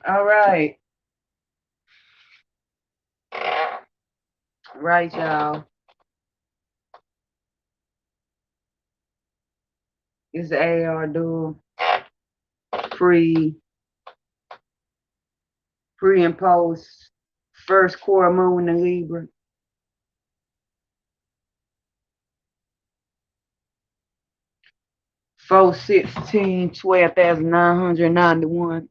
All right. Right, y'all. It's the AAR dual pre and post first quarter moon in Libra. 4/16, 12,991.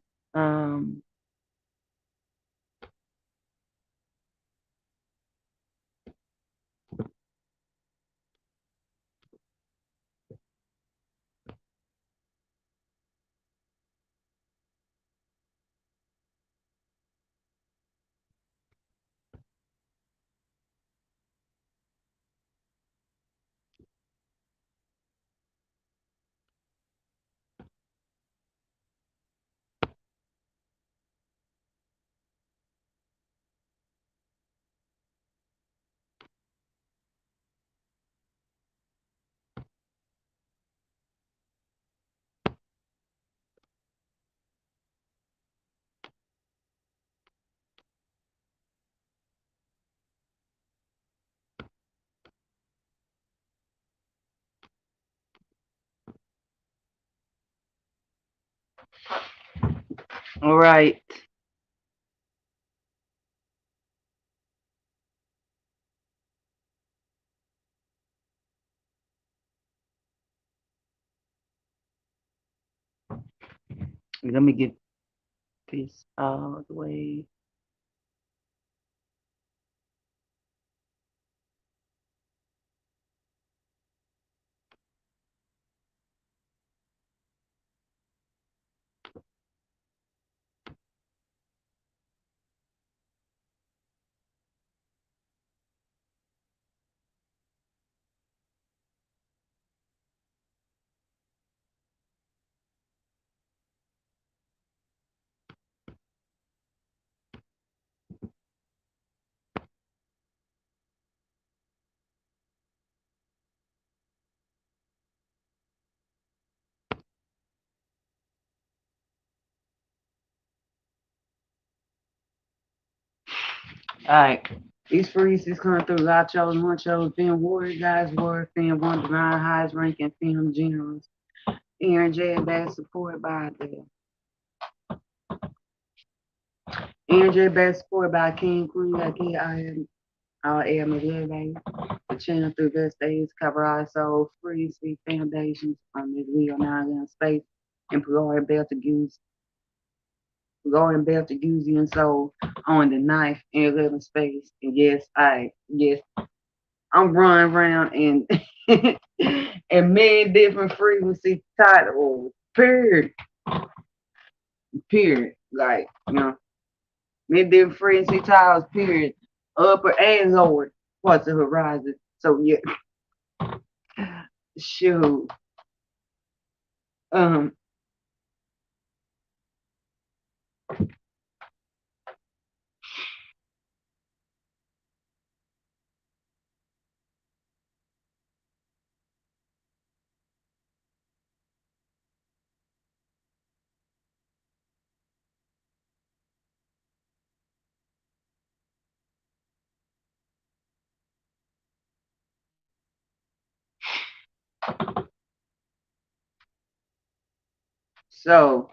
All right. Let me get this all the way. All right. These freezes coming through. I chose one chose Femme Warrior, guys, Warrior, Femme One Divine, highest ranking Femme Generals. Aaron J. Bass supported by the Aaron J. Bass supported by King Queen. I am everybody. The channel through best days cover our soul, free, sweet foundations from this real nine space, and Glory Beltagoose, Glory Beltagoosian soul on the knife and living space. And yes, I'm running around and and many different frequency titles. Period. Period. Like, many different frequency titles, period. Upper and lower parts of the horizon. So yeah, shoot. Um, so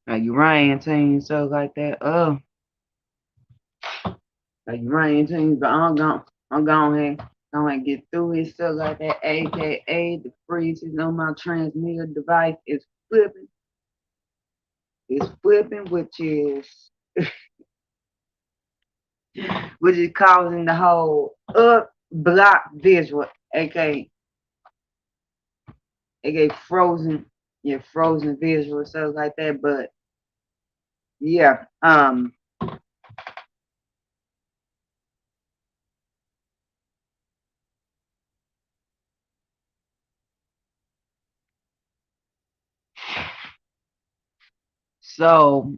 like Urian team, so like that. Like Urian team, but I'm going to get through it, stuff like that. AKA the freezes on my transmitter device is flipping. It's flipping, which is causing the whole up block visual, aka frozen, yeah, frozen visual, stuff like that. But yeah, So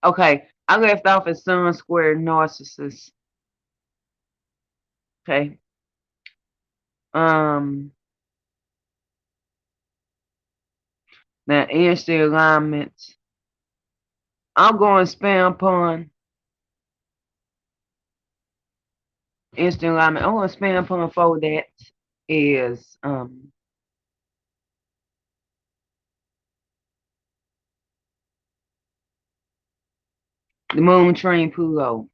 okay, I left off at Sun Square Narcissus. Okay. Now instant alignments. I'm going to spam upon instant alignment. I'm going to spam upon for that is the Moon Train Pluto.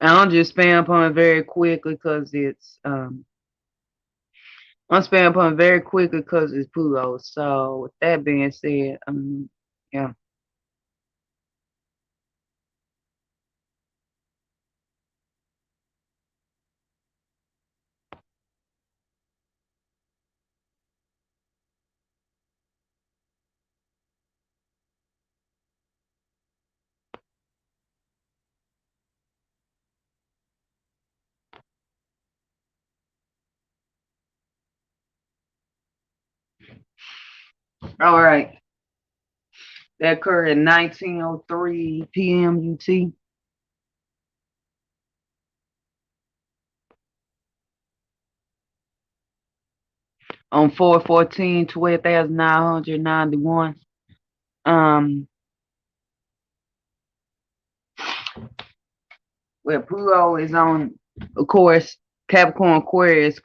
And I'll just spam upon it very quickly because it's I'm spamming upon it very quickly because it's Pluto. So with that being said, yeah. All right. That occurred at 19:03 p.m. UT. On 4/14, 12,991. Well, Pluto is on, of course, Capricorn Aquarius,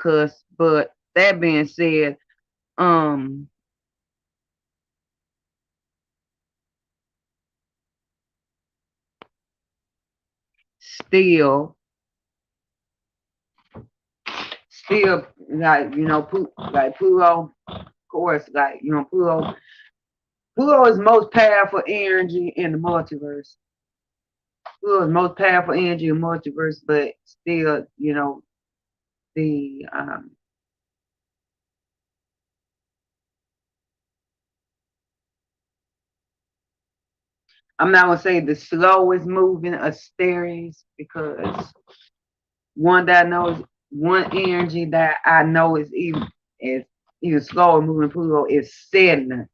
but that being said, um, still, like like Pluto, of course, like Pluto is most powerful energy in the multiverse. Pluto is most powerful energy in the multiverse, but still, the I'm not gonna say the slowest moving Aries because one energy that I know is slower moving Pluto is Sedna.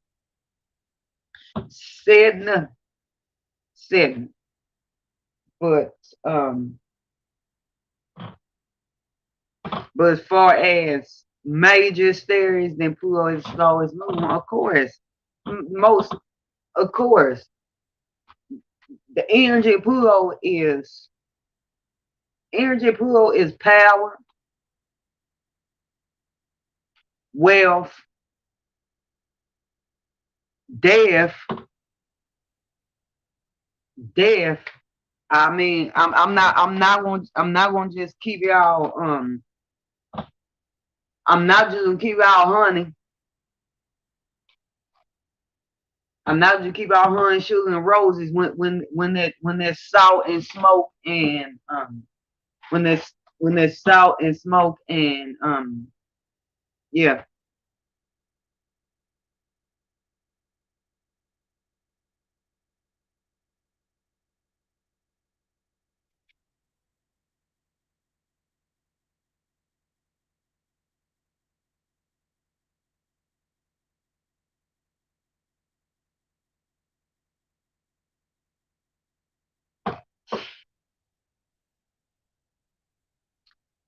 Sedna. Sedna. But um but as far as major Aries, then Pluto is slowest moving, of course. Most of course. The energy of Pluto is power, wealth, death, death. I mean, I'm not gonna just keep y'all I'm not just gonna keep y'all honey. I'm not just keep y'all honey, sugar, and roses when there's salt and smoke and when there's salt and smoke and yeah.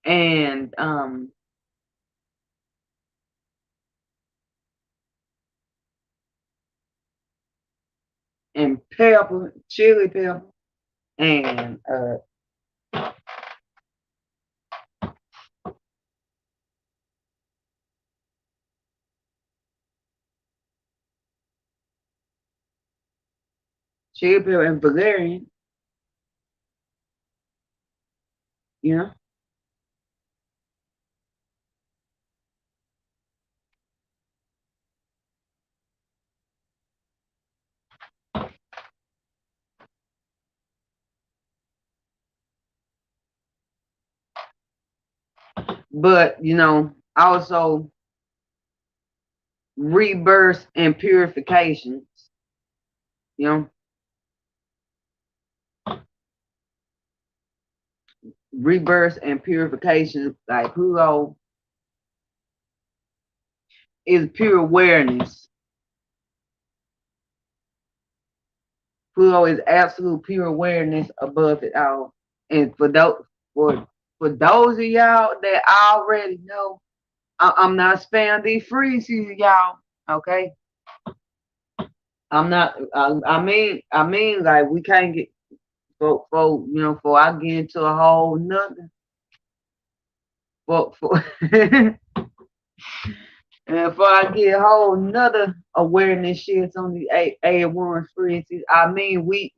And and pepper, chili pepper, and chili pepper and valerian, you know. but also rebirths and purifications. You know, rebirths and purifications. Like Pluto is pure awareness. Pluto is absolute pure awareness above it all. And for those of y'all that already know, I'm not sparing these freezes, y'all. Okay, I'm not. I mean, like we can't get for I get into a whole nother for and before I get a whole nother awareness shits on the AAR frequencies, I mean we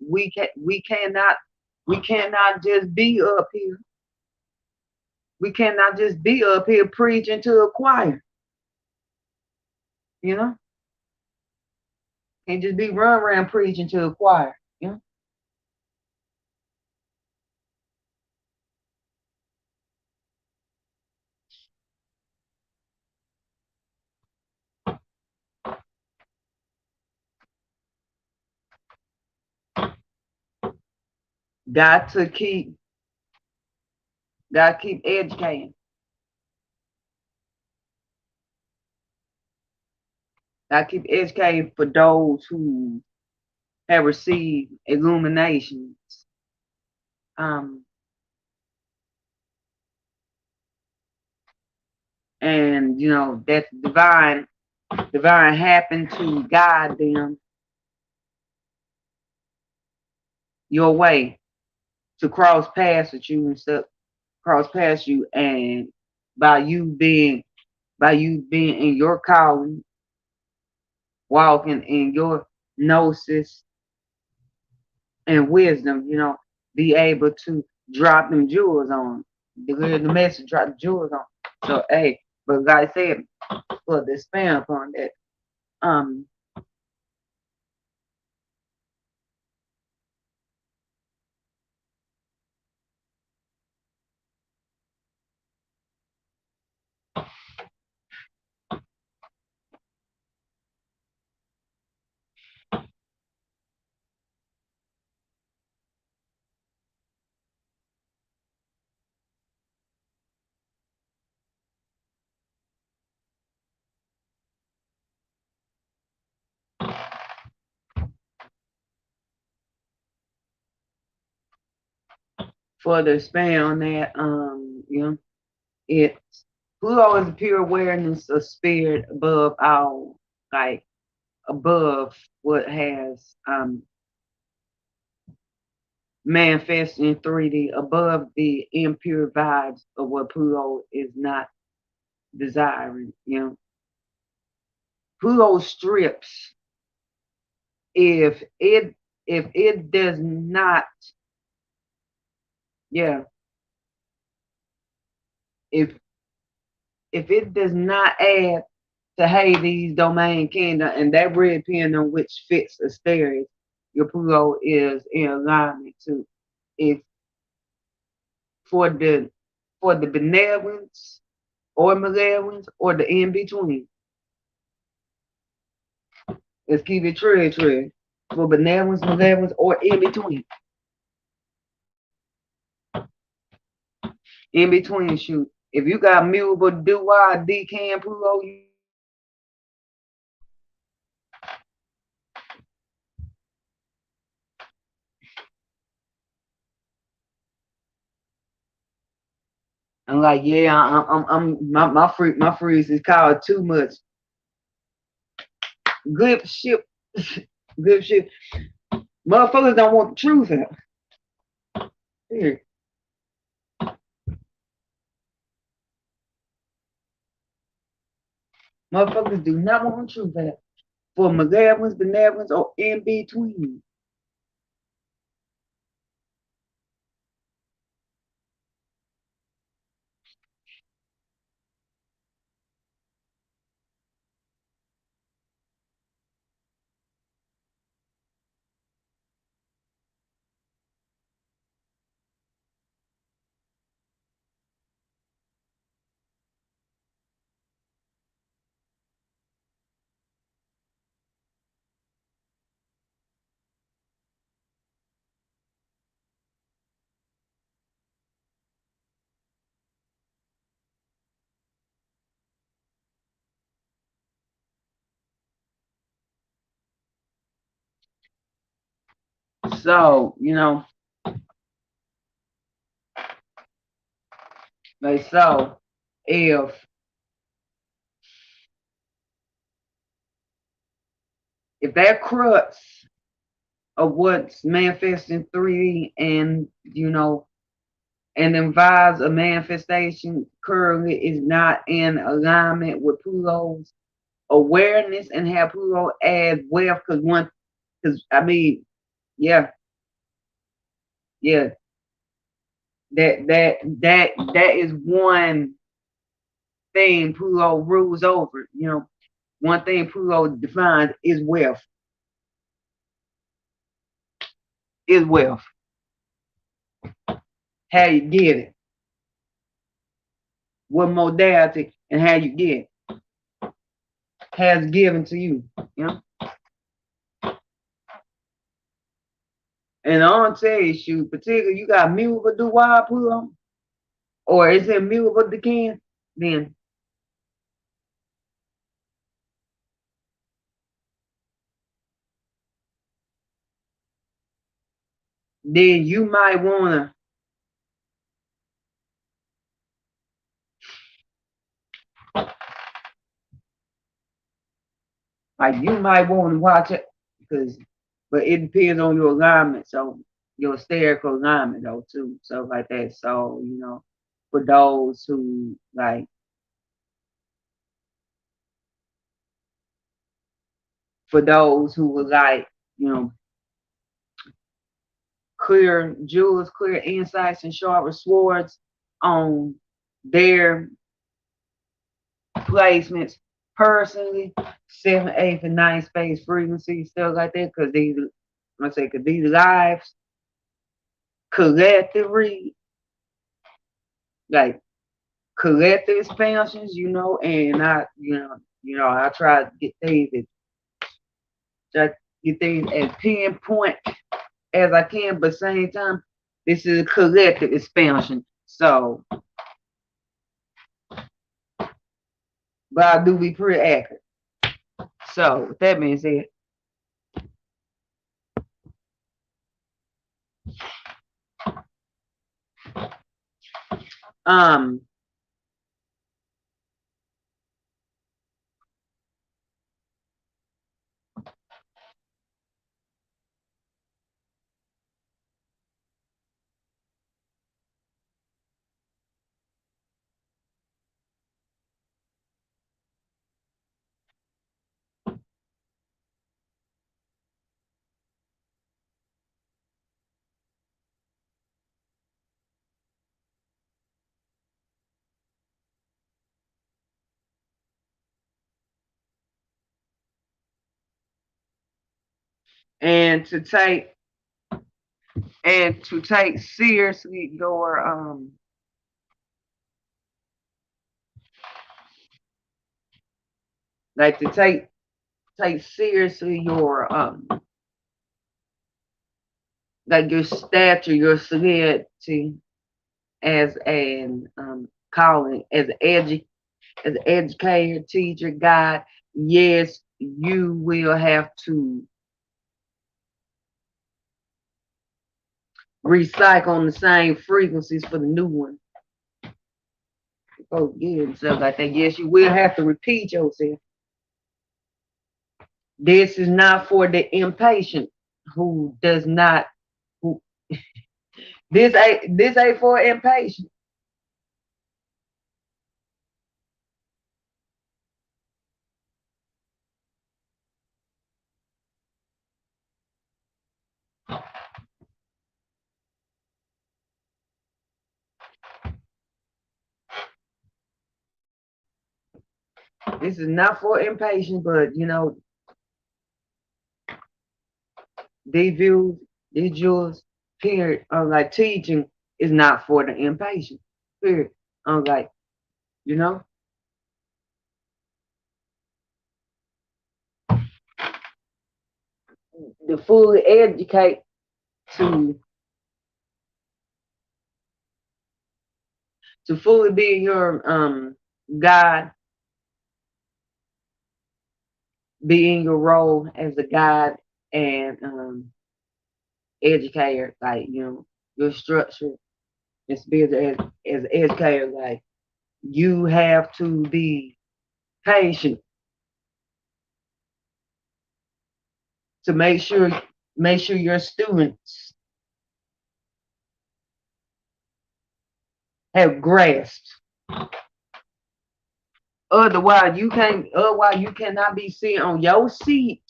cannot just be up here. We cannot just be up here preaching to a choir. You know, can't just be run around preaching to a choir. You know, got to keep educating. Got to keep educating for those who have received illuminations. Um, and that divine happened to guide them your way to cross paths with you and stuff, cross past you, and by you being in your calling, walking in your gnosis and wisdom, be able to drop them jewels on, deliver the message, drop the jewels on. So hey, but like I said, for the expand upon that, um, for the expand on that, it's Pluto is a pure awareness of spirit above all, like above what has manifest in 3D, above the impure vibes of what Pluto is not desiring. Pluto strips if it does not, yeah, if it does not add to Hades domain kingdom and that red pendulum which fits Asterius, your Pluto is in alignment to. If for the benevolence or malevolence or the in between. Let's keep it true. For benevolence, malevolence, or in between. In between, shoot. If you got mutable, do-wide, decam, Pluto, I'm like, yeah, my freeze is called too much. Good shit. Good shit. Motherfuckers don't want the truth out. Here. Motherfuckers do not want the truth out. For malevolence, benevolence, or in between. So, you know, like so, if that crux of what's manifesting 3D and, you know, and then vibes of manifestation currently is not in alignment with Pluto's awareness and have Pluto add wealth, because I mean, yeah, yeah, that is one thing Pluto rules over. You know, one thing Pluto defines is wealth. Is wealth. How you get it, what modality, and how you get it. Has given to you. You know. And on today's shoot, particularly you got mutable do wild Pluto, or is it mutable decay? Then you might wanna watch it because, but it depends on your alignment. So your spherical alignment though too, so like that. So you know, for those who like, for those who would like, you know, clear jewels, clear insights, and sharper swords on their placements personally, 7th, 8th, and 9th space frequency, stuff like that, because these lives collectively, like collective expansions, you know, and I try to get things as pinpoint as I can, but same time, this is a collective expansion. So, but I do be pretty accurate. So, with that being said, um, and to take seriously your like to take seriously your like your stature, your solidity as an calling, as an educator, teacher, guide. Yes, you will have to recycle on the same frequencies for the new one. Oh, yeah, and stuff like that. Yes, you will have to repeat yourself. This is not for the impatient who does not who this ain't for impatient. This is not for impatient, but you know, these views, these jewels, period, like teaching is not for the impatient. Period. Like, you know, to fully educate, to fully be your guide, be in your role as a guide, and educator, like, you know, your structure is built as an educator, like, you have to be patient to make sure your students have grasped. Otherwise, you cannot be sitting on your seat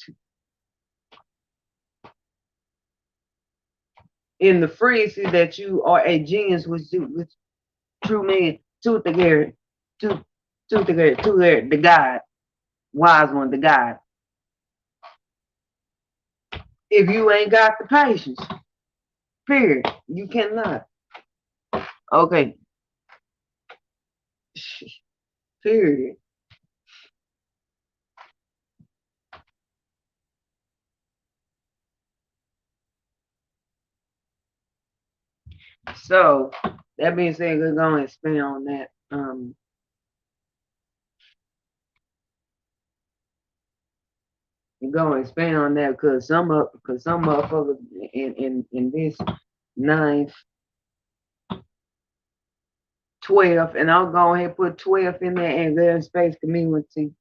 in the frequency that you are a genius with true man, truth together, truth together, the God, wise one, the God. If you ain't got the patience, period, you cannot. Okay, period. So that being said, we're gonna expand on that. We're gonna expand on that because some motherfuckers in this ninth, 12, and I'll go ahead and put 12 in there and their space community.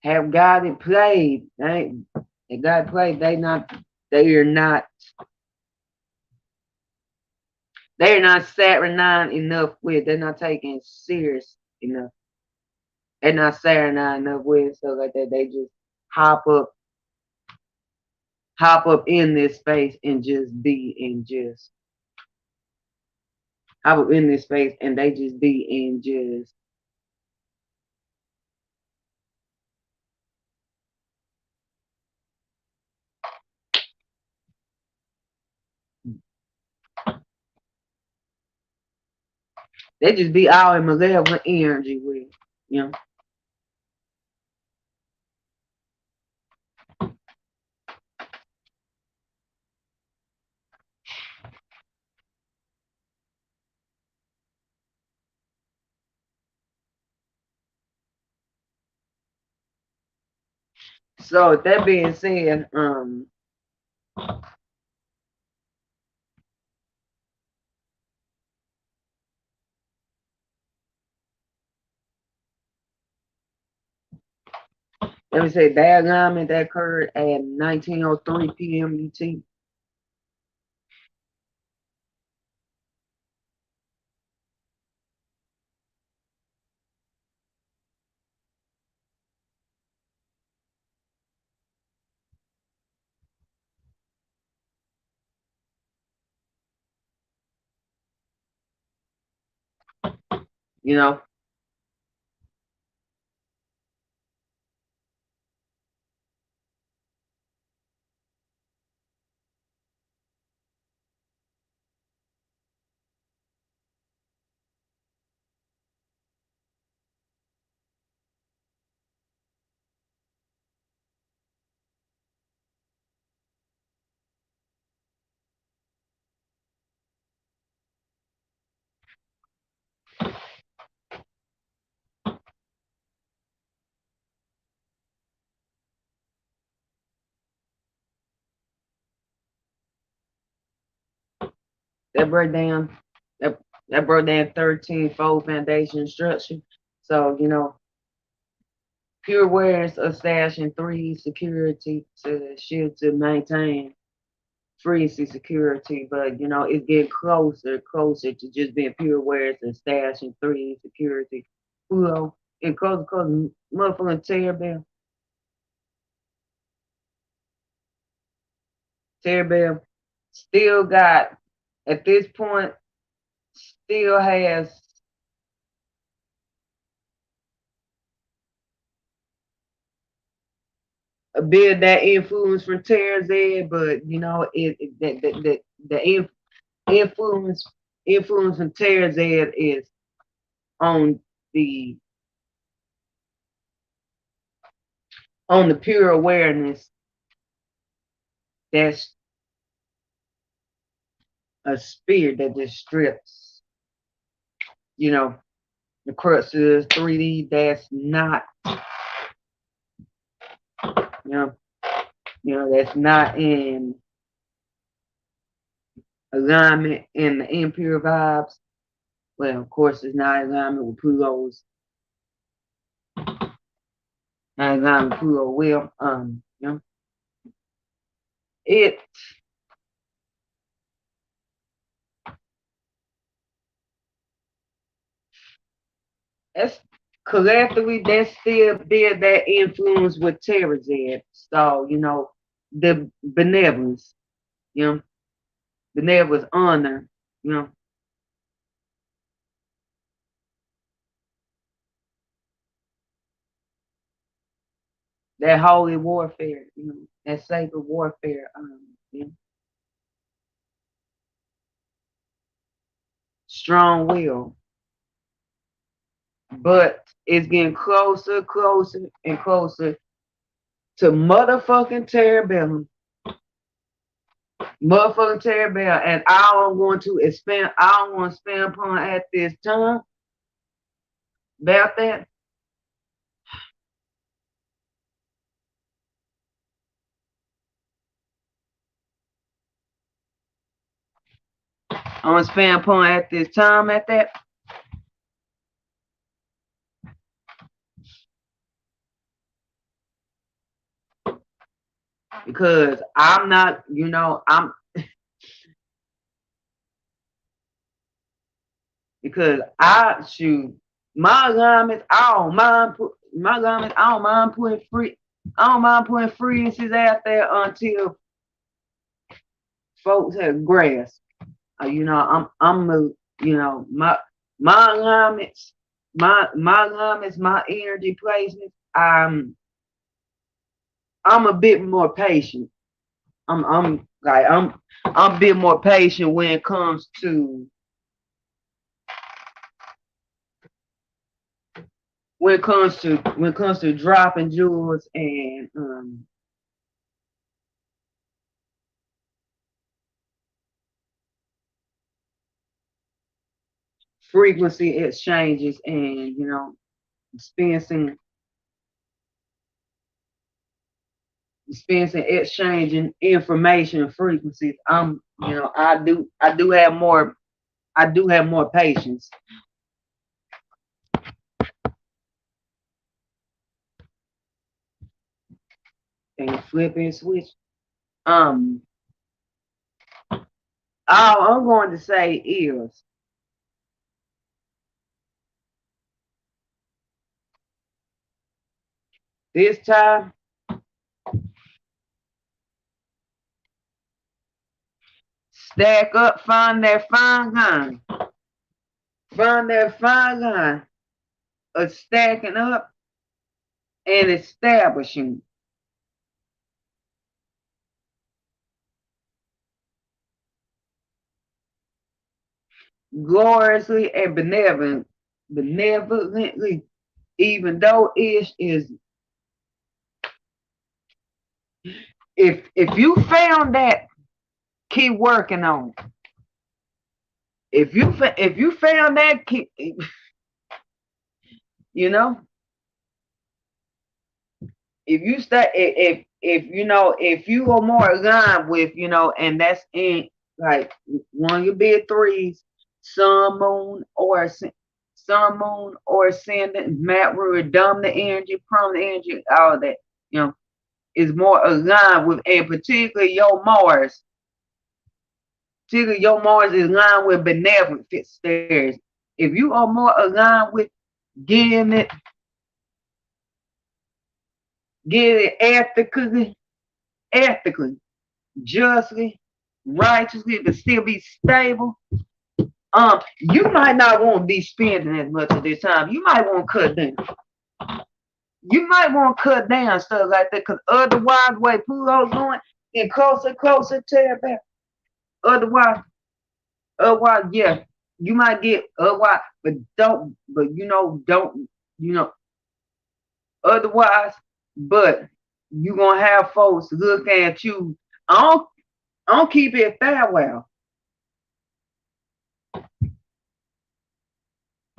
Have God it played. They God played, they are not they're not saturnine enough with, they're not taking it serious enough. They're not saturnine enough with, so like that they just hop up in this space and just be and just hop up in this space and they just be and just they just be all in malevolent energy with, you know. So with that being said, let me say that alignment that occurred at 19:03 p.m. UT. You know, that broke down that that broke down 13 fold foundation structure. So, you know, pure awareness of stashing 3 security to shield to maintain frequency security, but you know, it's getting closer to just being pure awareness and stashing 3 security. You know, and cause motherfucking Terrabell still got at this point still has a bit of that influence from Terrazed, but you know, the influence from Terrazed is on the pure awareness that's a spirit that just strips, you know, the crux of 3D that's not That's not in alignment in the impure vibes. Well, of course, it's not in alignment with Pluto's. Not in alignment with Pluto will. It that's collectively that's still there that influence with Terra's at. So, the benevolence, benevolence honor, that holy warfare, that sacred warfare, strong will. But it's getting closer, closer, and closer to motherfucking Terabellum. Motherfucking Terabellum. And I don't want to expand upon at this time about that. I want to expand upon at this time at that. Because I'm not, because I shoot my alignments, I don't mind putting freezes out there until folks have grass. I'm my alignments, my energy placements. I'm a bit more patient. I'm a bit more patient when it comes to dropping jewels and frequency exchanges and dispensing exchanging information frequencies. I do have more patience. And flip and switch. All I'm going to say is this time stack up, find that fine line. Find that fine line of stacking up and establishing. Gloriously and benevolently, even though it is, if you found that, keep working on it. If you found that, keep, if you start, if you are more aligned with, and that's in like one of your big threes, sun, moon, or ascendant, Mercurial, dominant energy, prominent energy, all that, is more aligned with, and particularly your Mars. Particularly your Mars is aligned with benevolent stairs. If you are more aligned with getting it ethically, justly, righteously, but still be stable, you might not want to be spending as much of this time. You might want to cut down. You might want to cut down stuff like that, because otherwise, the way Pluto's going, get closer to that. Otherwise, yeah, you might get otherwise, but don't, otherwise, but you gonna have folks look at you. I don't keep it that well.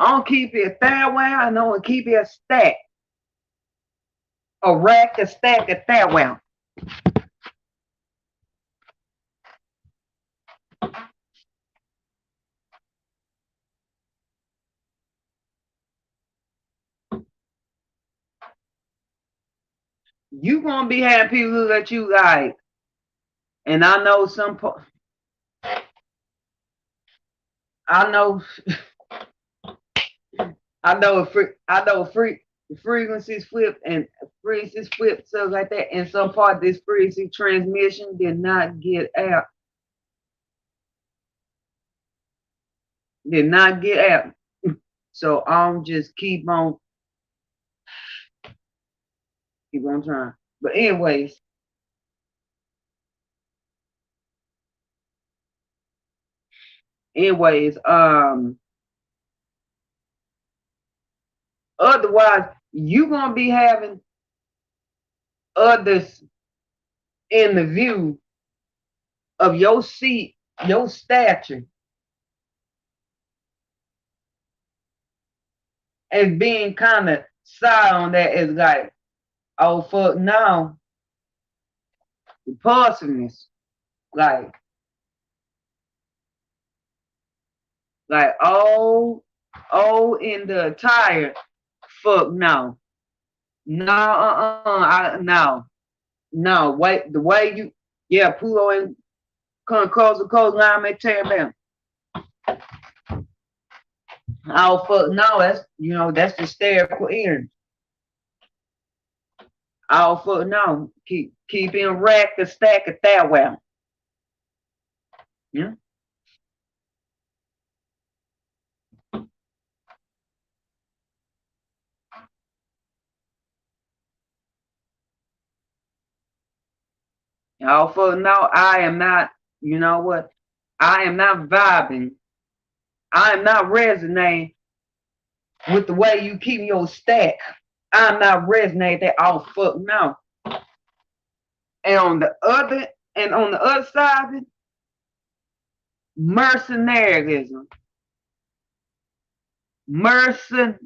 I don't keep it that way. I don't keep it a stack. a rack, a stack, a that well. You gonna be having people look at you like, and I know I know, frequencies flip and frequencies flip stuff like that. And some part of this frequency transmission did not get out. Did not get out. So I'm just keep on trying. But anyways, otherwise you gonna be having others in the view of your seat, your stature, as being kind of side on that is like, oh fuck now, impulsiveness, like in the attire, fuck no, no, wait, the way you, yeah, Pluto and come close the coast line may tear down. Oh fuck no, that's the hysterical energy. Oh fuck no, keep in rack the stack it that way. Yeah. Oh fuck no, I am not. You know what? I am not vibing. I am not resonating with the way you keep your stack. I'm not resonating that. Oh fuck no. And on the other side of it, mercenarism. Mercenarism,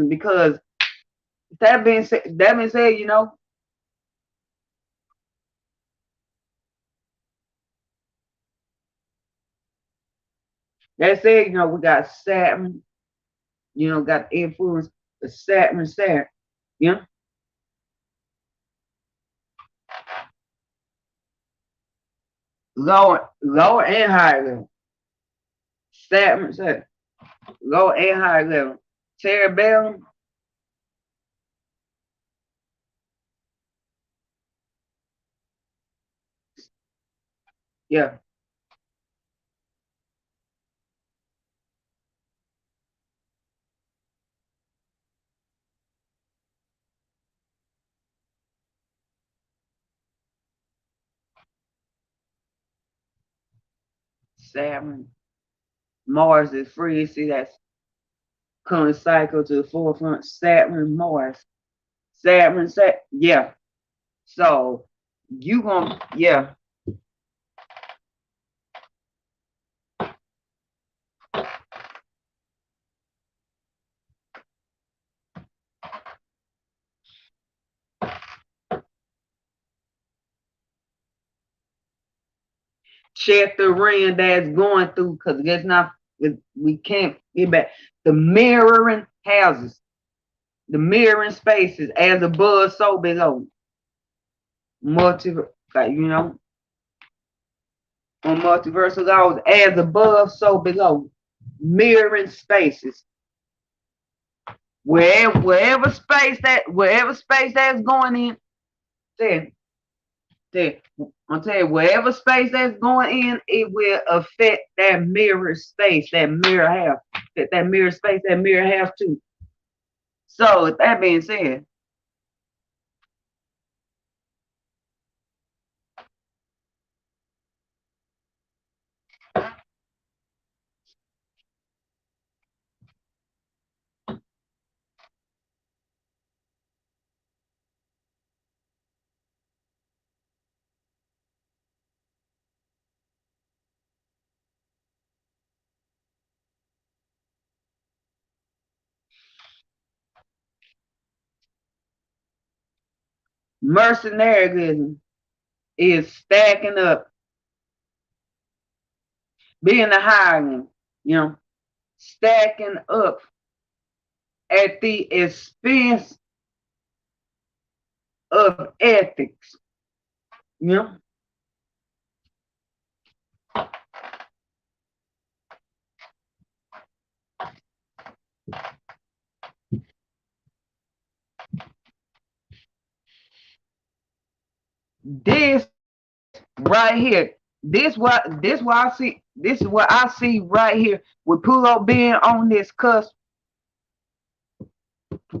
because that being said, you know, that said, you know, we got Saturn, you know, got the influence of Saturn, you know, lower and higher level. Saturn, lower and higher level. Cerebellum, yeah. Saturn, Mars is free. See, that's coming cycle to the forefront. Saturn, Mars. Saturn, yeah. So you gonna, yeah. Check the ring that's going through, because it's not, we can't get back. The mirroring houses, the mirroring spaces, as above, so below. Like, you know, on multiversal laws, as above, so below. Mirroring spaces. Wherever space that's going in, then I'm telling you, wherever space that's going in, it will affect that mirror space, that mirror house, that mirror space, that mirror house too. So with that being said, mercenarism is stacking up, being a hireling, stacking up at the expense of ethics. You know, this right here, this is what I see right here with Pluto being on this cusp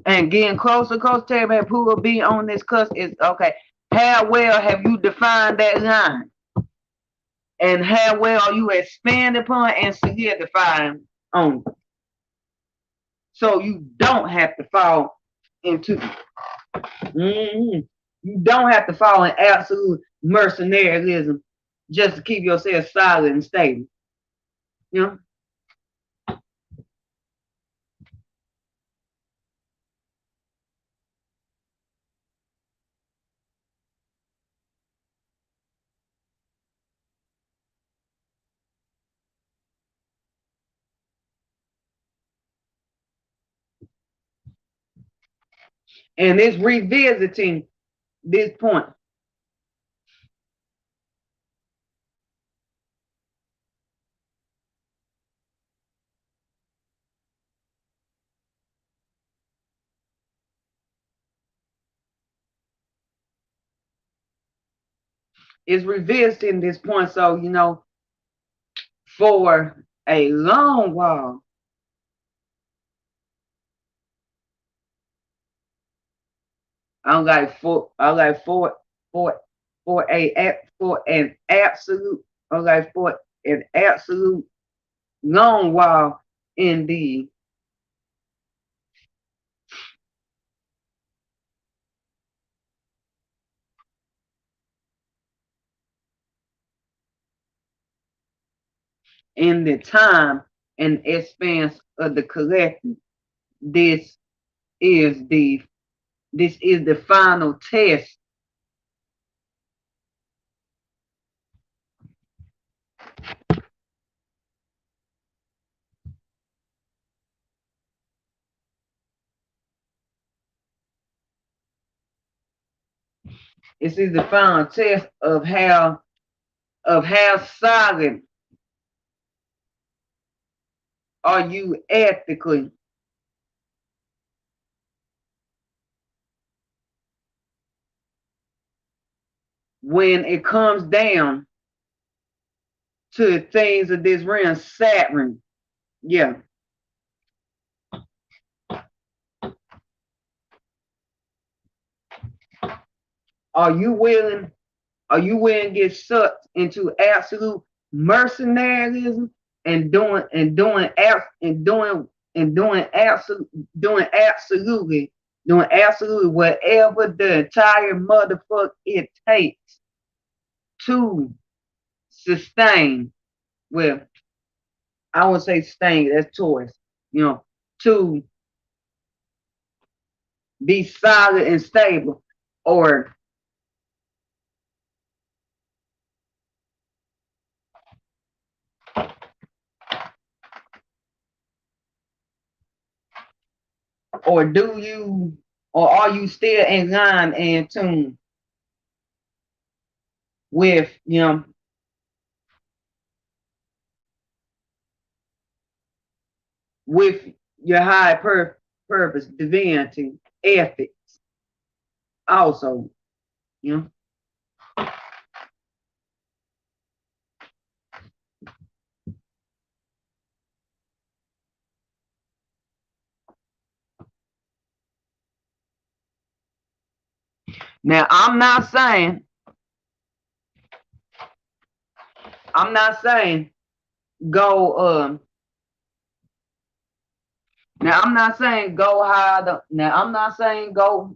and getting closer, closer to everybody. Pluto being on this cusp is okay. How well have you defined that line? And how well are you expand upon and solidifying on it? So you don't have to fall into you don't have to fall in absolute mercenarism just to keep yourself solid and stable. You know? And it's revisiting this point. It's revisiting this point. So, for a long while, for an absolute, for an absolute long while in the time and expanse of the collective. This is the final test. This is the final test of how solid are you ethically when it comes down to things of this realm. Saturn, yeah. Are you willing to get sucked into absolute mercenarism and doing absolutely whatever the entire motherfucker it takes to sustain? Well, I would say sustain, that's Taurus, to be solid and stable, or are you still in line and tune with with your high purpose, divinity, ethics also, Now I'm not saying go now I'm not saying go high. Now I'm not saying go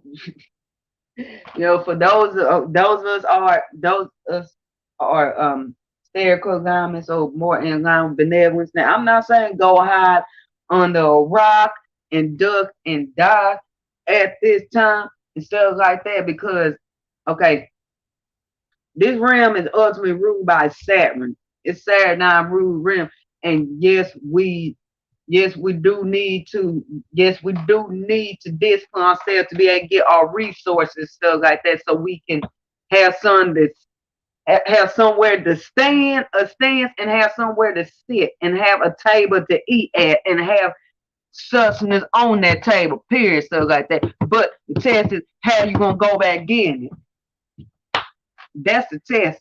for those of us are stereo garments or more in line with benevolence. Now I'm not saying go hide under a rock and duck and die at this time and stuff like that, because Okay, this realm is ultimately ruled by Saturn. It's Saturn ruled realm, and yes, we do need to discipline ourselves to be able to get our resources, stuff like that, so we can have have somewhere to stand, and have somewhere to sit, and have a table to eat at, and have sustenance on that table, period, stuff like that. But the test is how you gonna go back getting it. That's the test.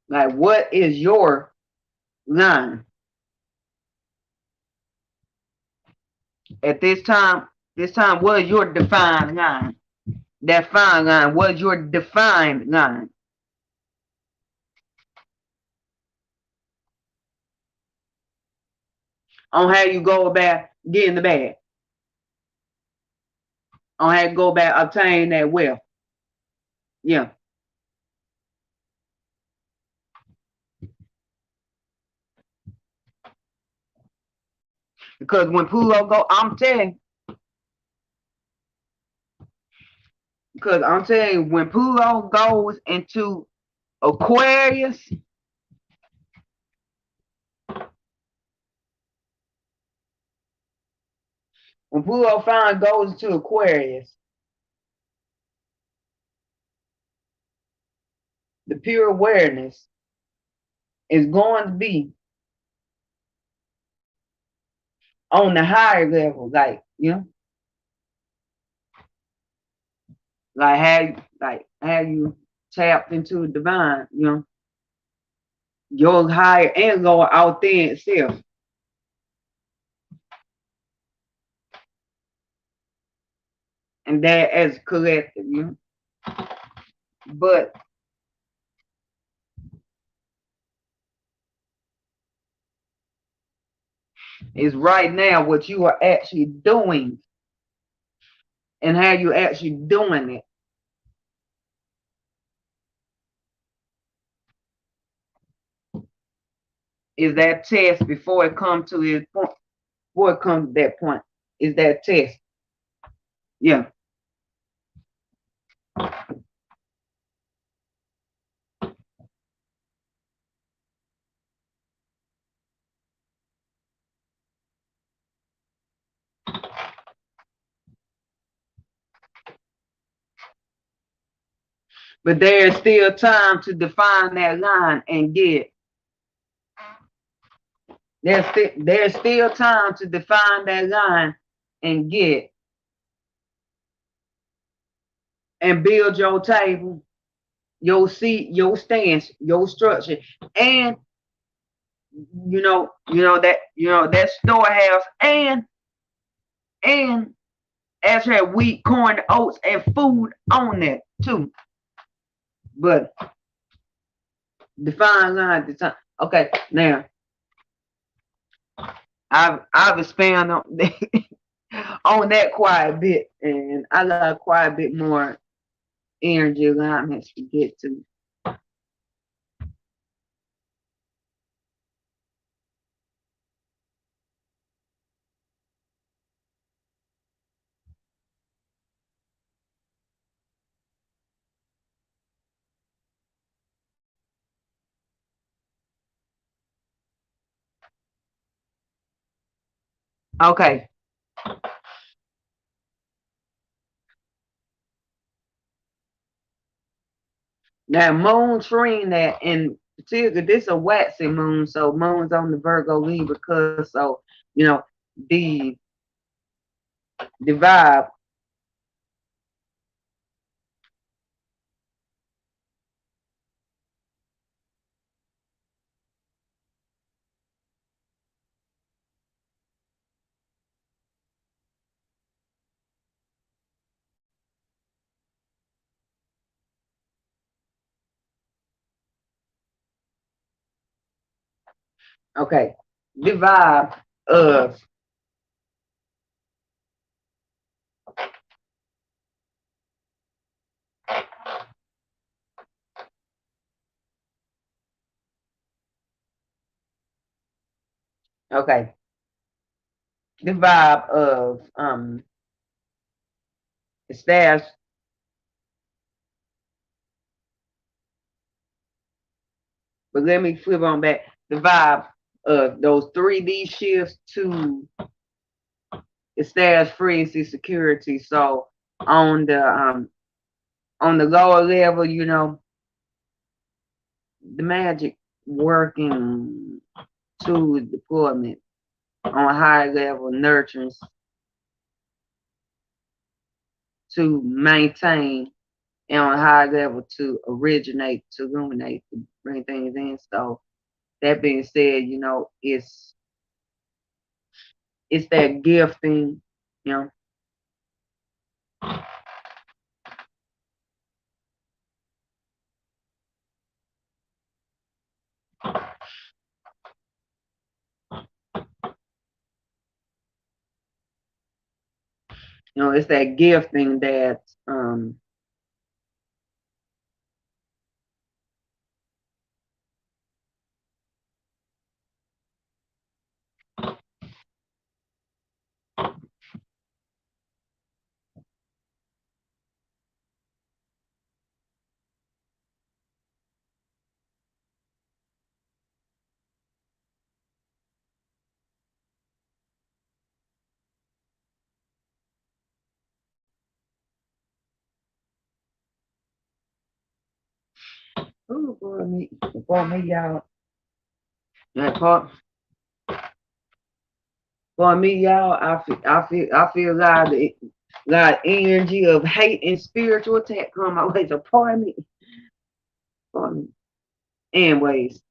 Like, what is your line at this time? What is your defined line? That fine line. What is your defined line? On how you go about getting the bag. On how you go about obtaining that wealth. Yeah. Because when Pluto go, I'm telling you, when Pluto goes into Aquarius, when Pluto finally goes into Aquarius, the pure awareness is going to be on the higher level, like how you tapped into the divine, your higher and lower authentic self. And that as collective, But it's right now what you are actually doing and how you actually doing it. Is that test before it comes to this point? Before it comes to that point, is that test? Yeah. But there's still time to define that line and get. There's still time to define that line and get and build your table, your seat, your stance, your structure, and that storehouse, and actually have wheat, corn, oats, and food on that too. But define line at the time. Okay, now I've expanded on on that quite a bit, and I got quite a bit more energy alignments to get to. Okay. Now moon trine that, and particularly this a waxing moon, so moon's on the Virgo Libra because so the the vibe. Okay, the vibe of Okay. The vibe of the stash. But let me flip on back. The vibe of those 3D shifts to establish frequency security. So on the lower level, you know, the Magick working to deployment on a high level nurturing to maintain and on a high level to originate, to illuminate, to bring things in. So that being said, you know, it's that gifting, you know. You know, it's that gifting that ooh, for me, y'all. Yeah, for me, y'all, I feel a lot of energy of hate and spiritual attack come my way. So pardon me. Anyways,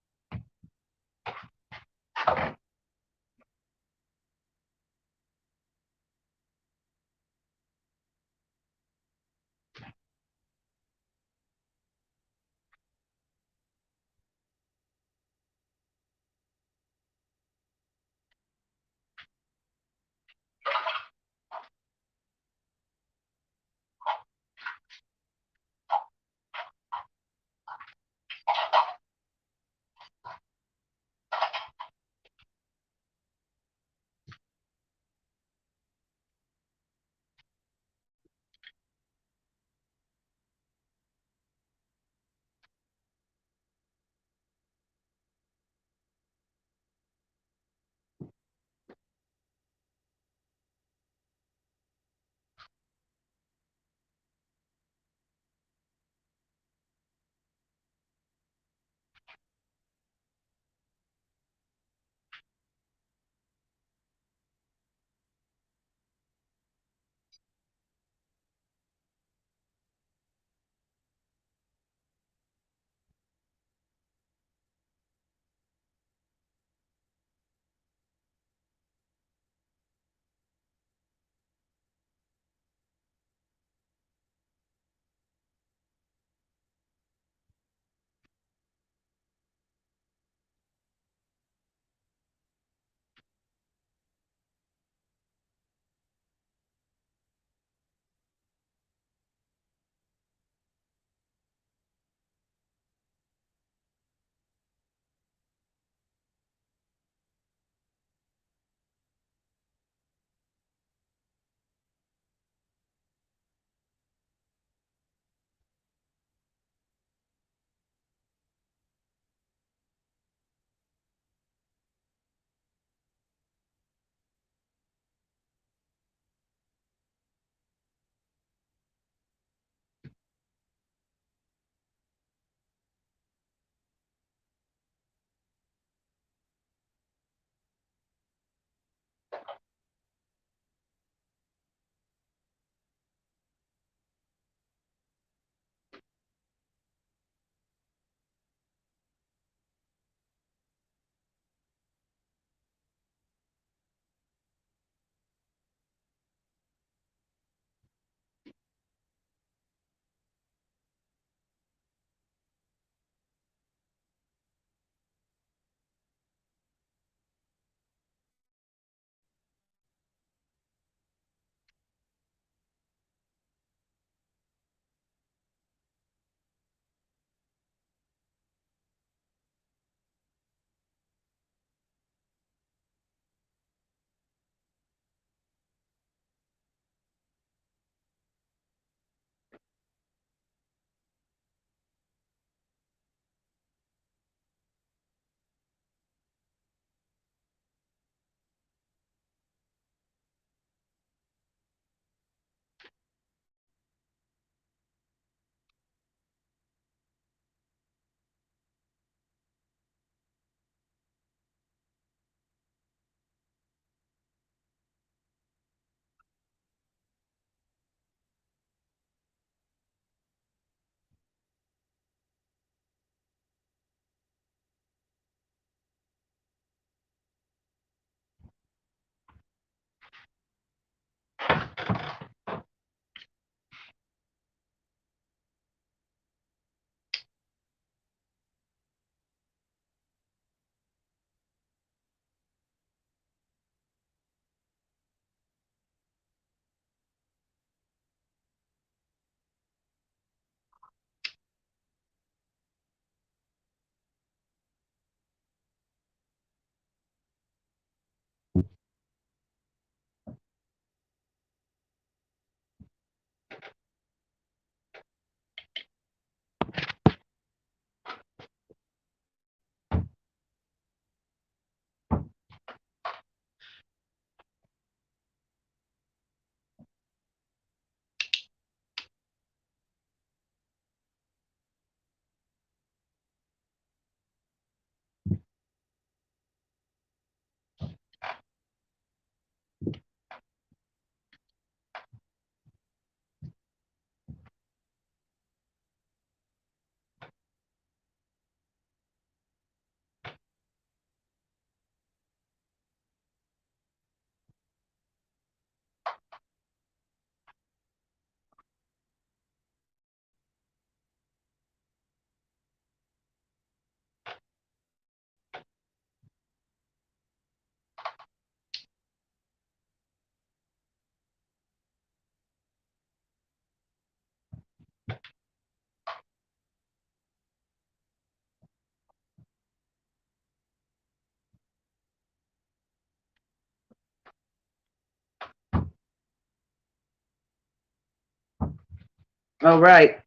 All right.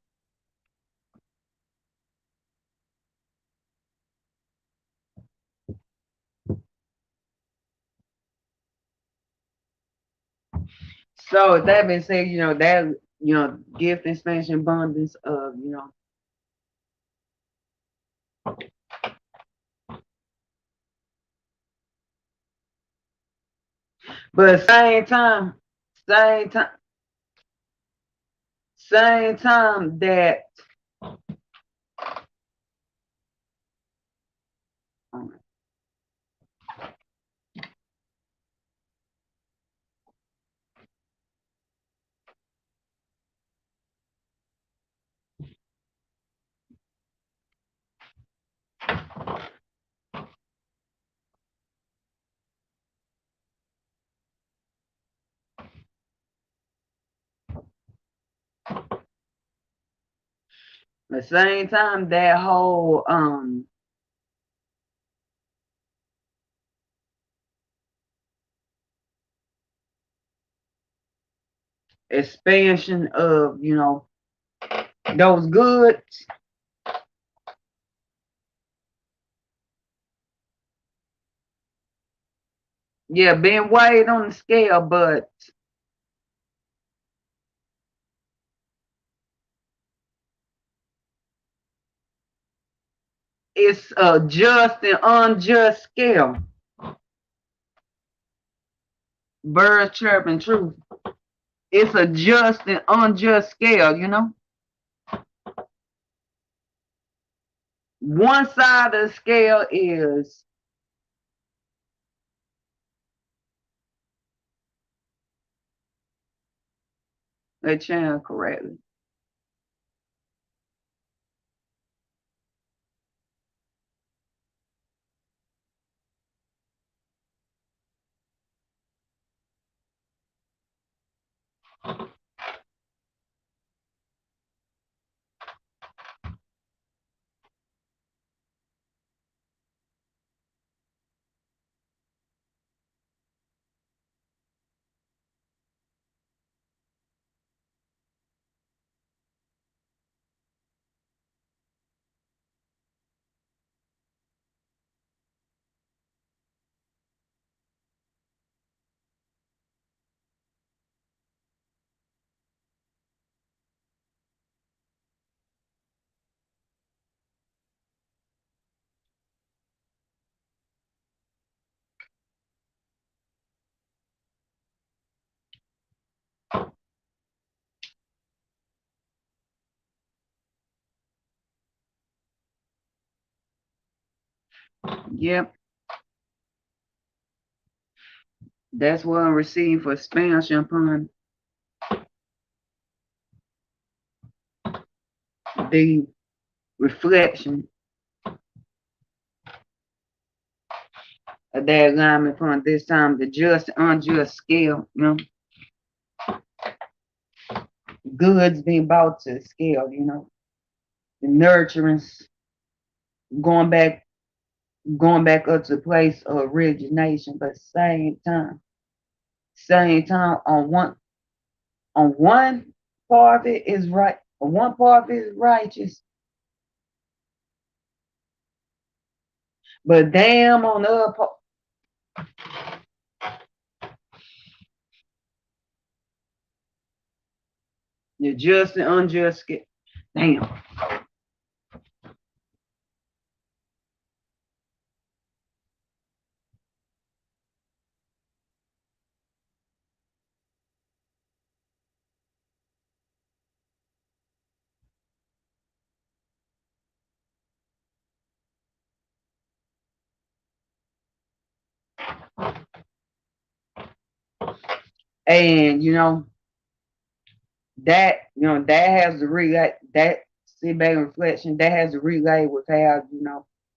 So that being said, that gift expansion abundance of but same time, same time that the same time that whole expansion of those goods. Yeah, being weighed on the scale, but it's a just and unjust scale. Birds chirping truth. It's a just and unjust scale. One side of the scale is they channel correctly. Yep. That's what I'm receiving for expansion upon the reflection of that alignment upon this time, the just and unjust scale. Goods being brought to scale. The nurturance going back up to the place of origination, but same time on one part of it is right, one part of it is righteous, but damn on the other part, the just and unjust scale. Damn. And that has to relay that sit back reflection that has to relay with how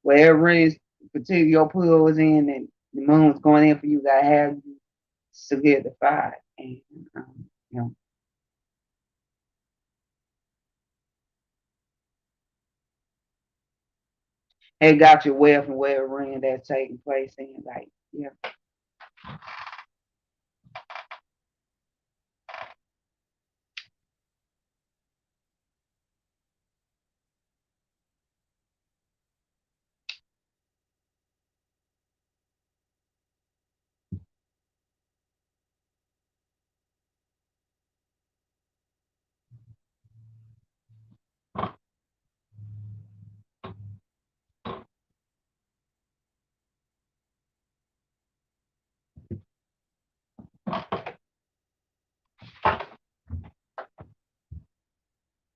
wherever it is particular your pull was in and the moon's going in for you, gotta have you solidified and you know it got your wealth and wherever in that's taking place in like yeah.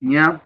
Yeah.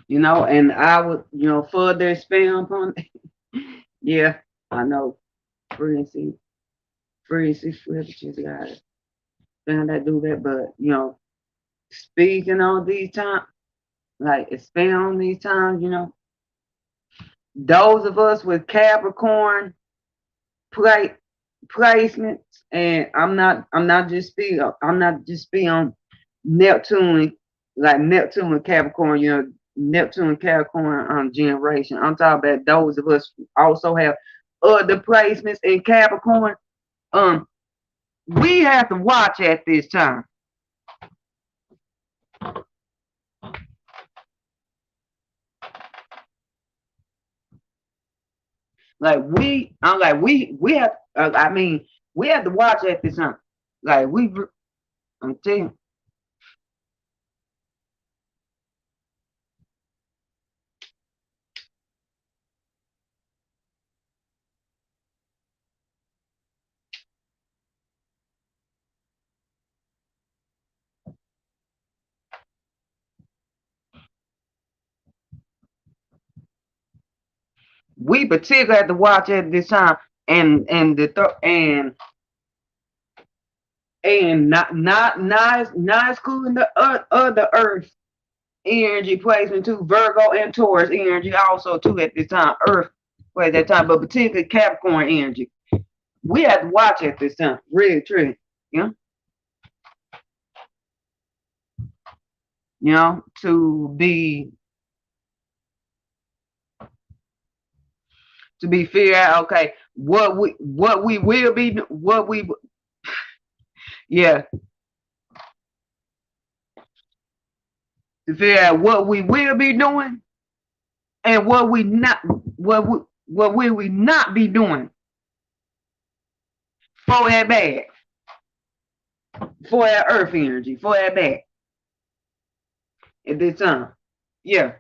You know, and I would, you know, further expand upon yeah, I know frequency, frequencies guys. Then that do that, but you know, speaking on these times, like expand on these times, you know, those of us with Capricorn play placements, and I'm not just speaking on Neptune, like Neptune and Capricorn, you know, Neptune and Capricorn generation. I'm talking about those of us who also have other placements in Capricorn. Um, we have to watch at this time. I'm like we have. I mean, we have to watch at this time. Like I'm telling you, we particularly have to watch at this time, and not excluding the other Earth energy placement too, Virgo and Taurus energy also too at this time, Earth at that time, but particularly Capricorn energy. We have to watch at this time, really, truly, you know, to be figured out. Okay, what we will be, what we yeah, to figure out what we will be doing and what will we not be doing for that bag, for that Earth energy, for that bag at this time. Yeah.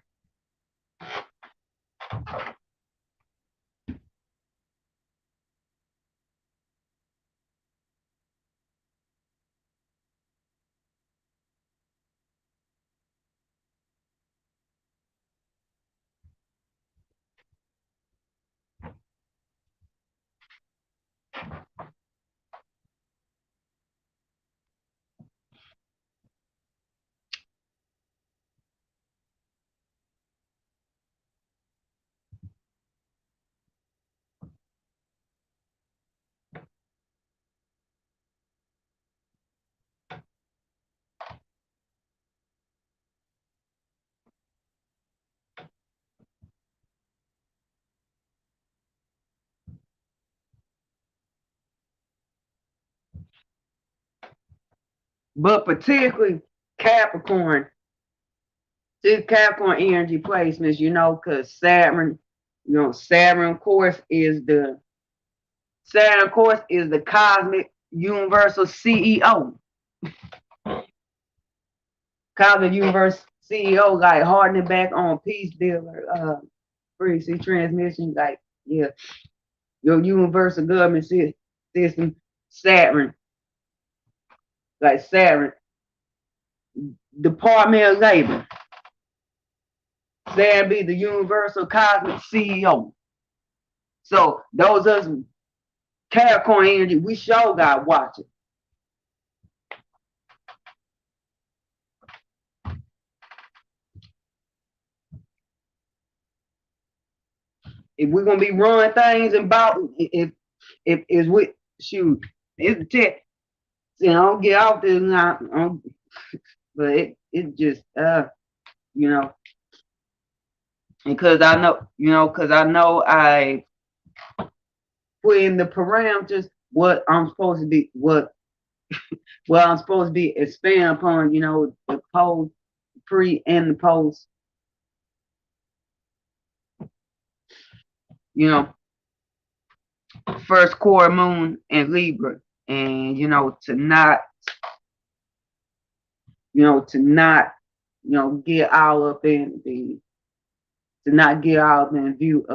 But particularly Capricorn, this Capricorn energy placements, you know, because Saturn, you know, Saturn, of course, is the cosmic universal CEO. Cosmic universe CEO, like hardening back on peace dealer, frequency transmission, like yeah. your universal government system, Saturn, like Saturn, Department of Labor. Saturn be the universal cosmic CEO. So those us Capricorn energy, we sure got watch it. If we're gonna be running things about, if it's with shoot, it's a tech. See, I don't get out there now, but it just you know, because I know I put in the parameters what I'm supposed to be, what I'm supposed to be expand upon, the post, pre and the post, first quarter moon in Libra, and to not get all up in the to not get out in view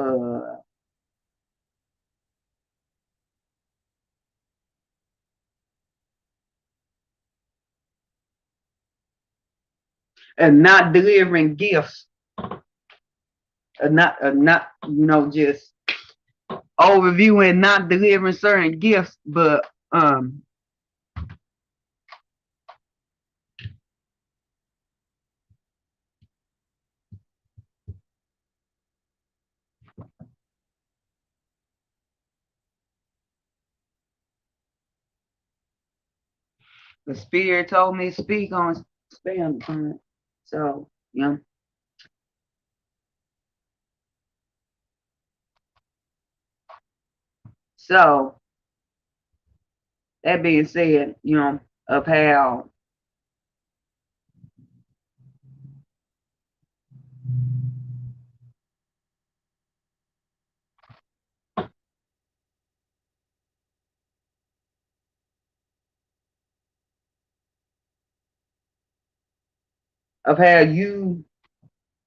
and not delivering gifts, not just overviewing, not delivering certain gifts, but the spirit told me to speak on, stay on the planet. So, So, that being said, of how you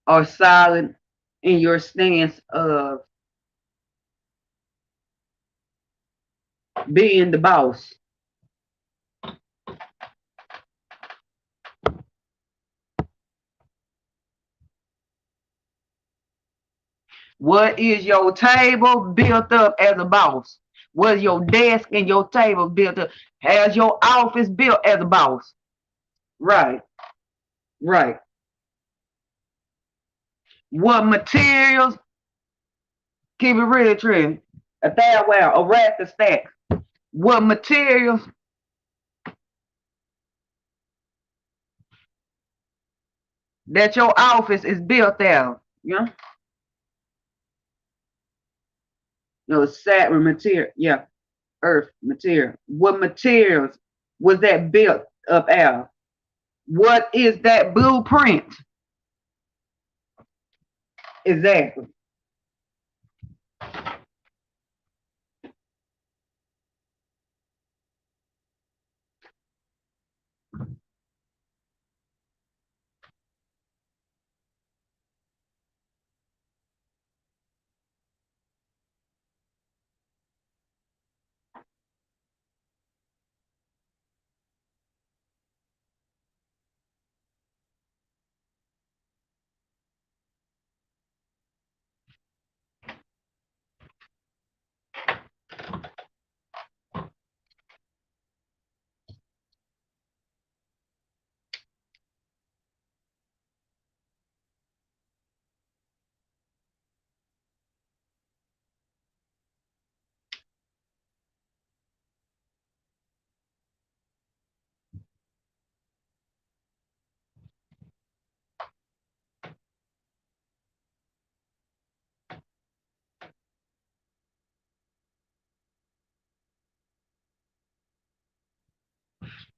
are solid in your stance of being the boss. What is your table built up as a boss? What is your desk and your table built up? Has your office built as a boss? Right, right. What materials? Keep it real, true. A third well, a rack of stack. What materials that your office is built out? Saturn material, yeah, Earth material. What materials was that built up out? What is that blueprint? Exactly.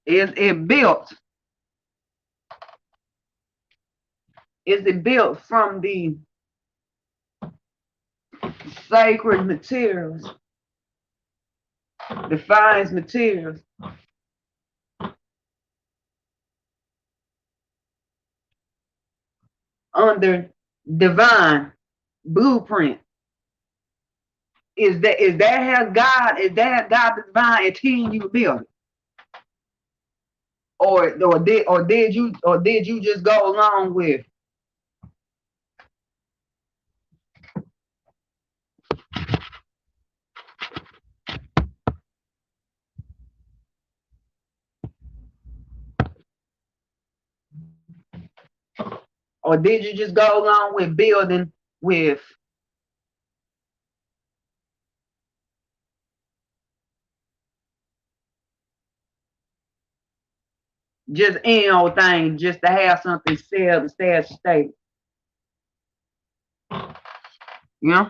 Is it built? Is it built from the sacred materials, the finest materials, under divine blueprint? is that God the divine and team you build it? Or did you just go along with, or did you just go along with building with just any old thing just to have something said and stay? You know?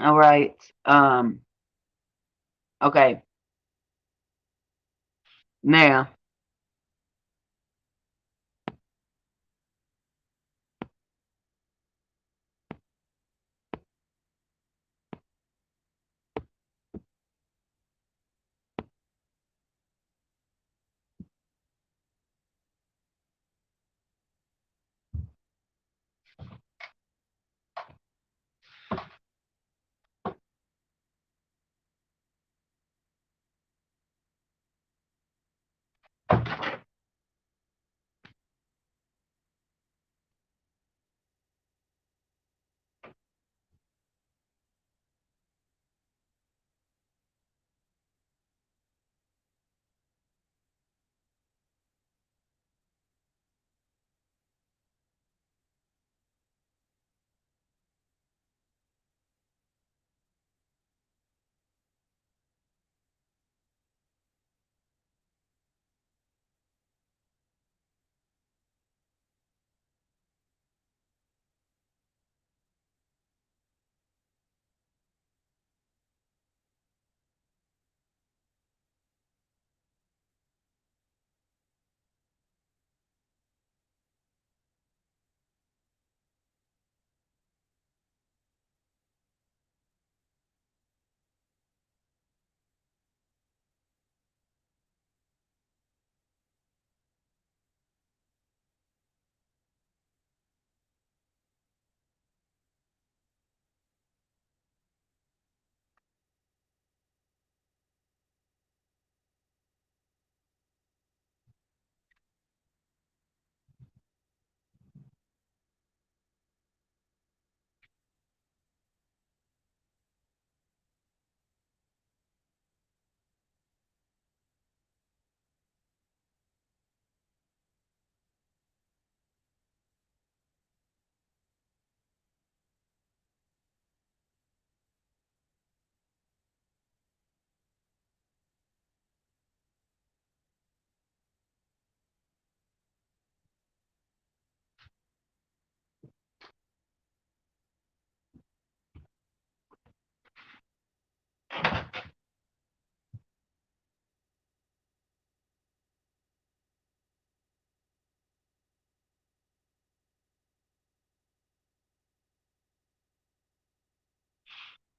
All right. Um, okay. Now,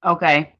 okay.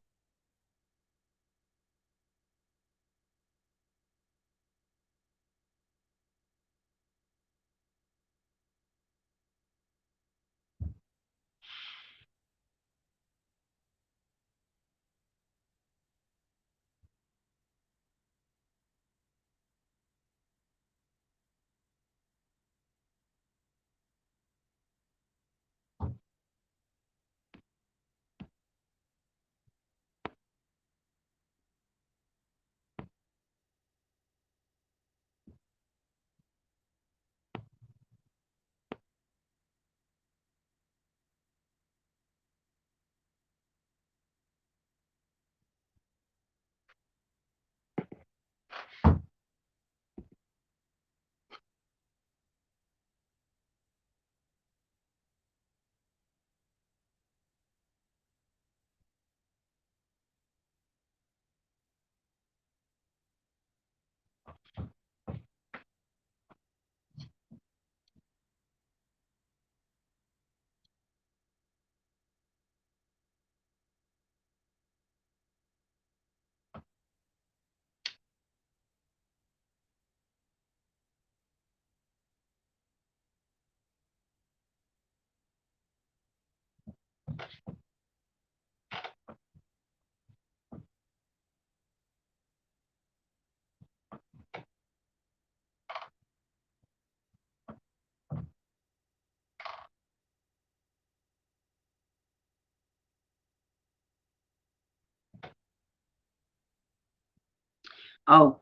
Oh,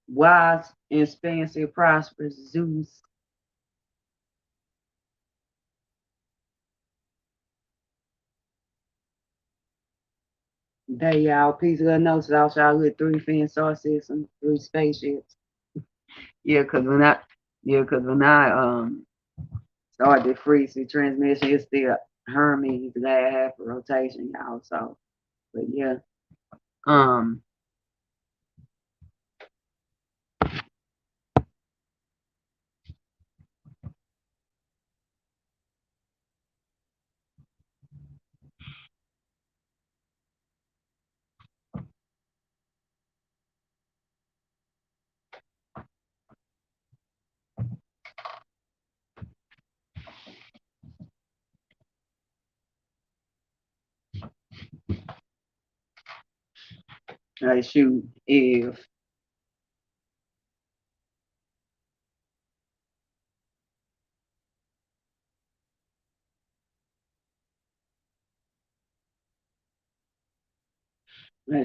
wise, expansive, prosperous, Zeus. There y'all, piece of the notes. I'll show you 3 fin star systems, 3 spaceships. Yeah, cause when I started the frequency transmission, it's still Hermes, the last half of rotation, y'all. So, but yeah, um, shoot, if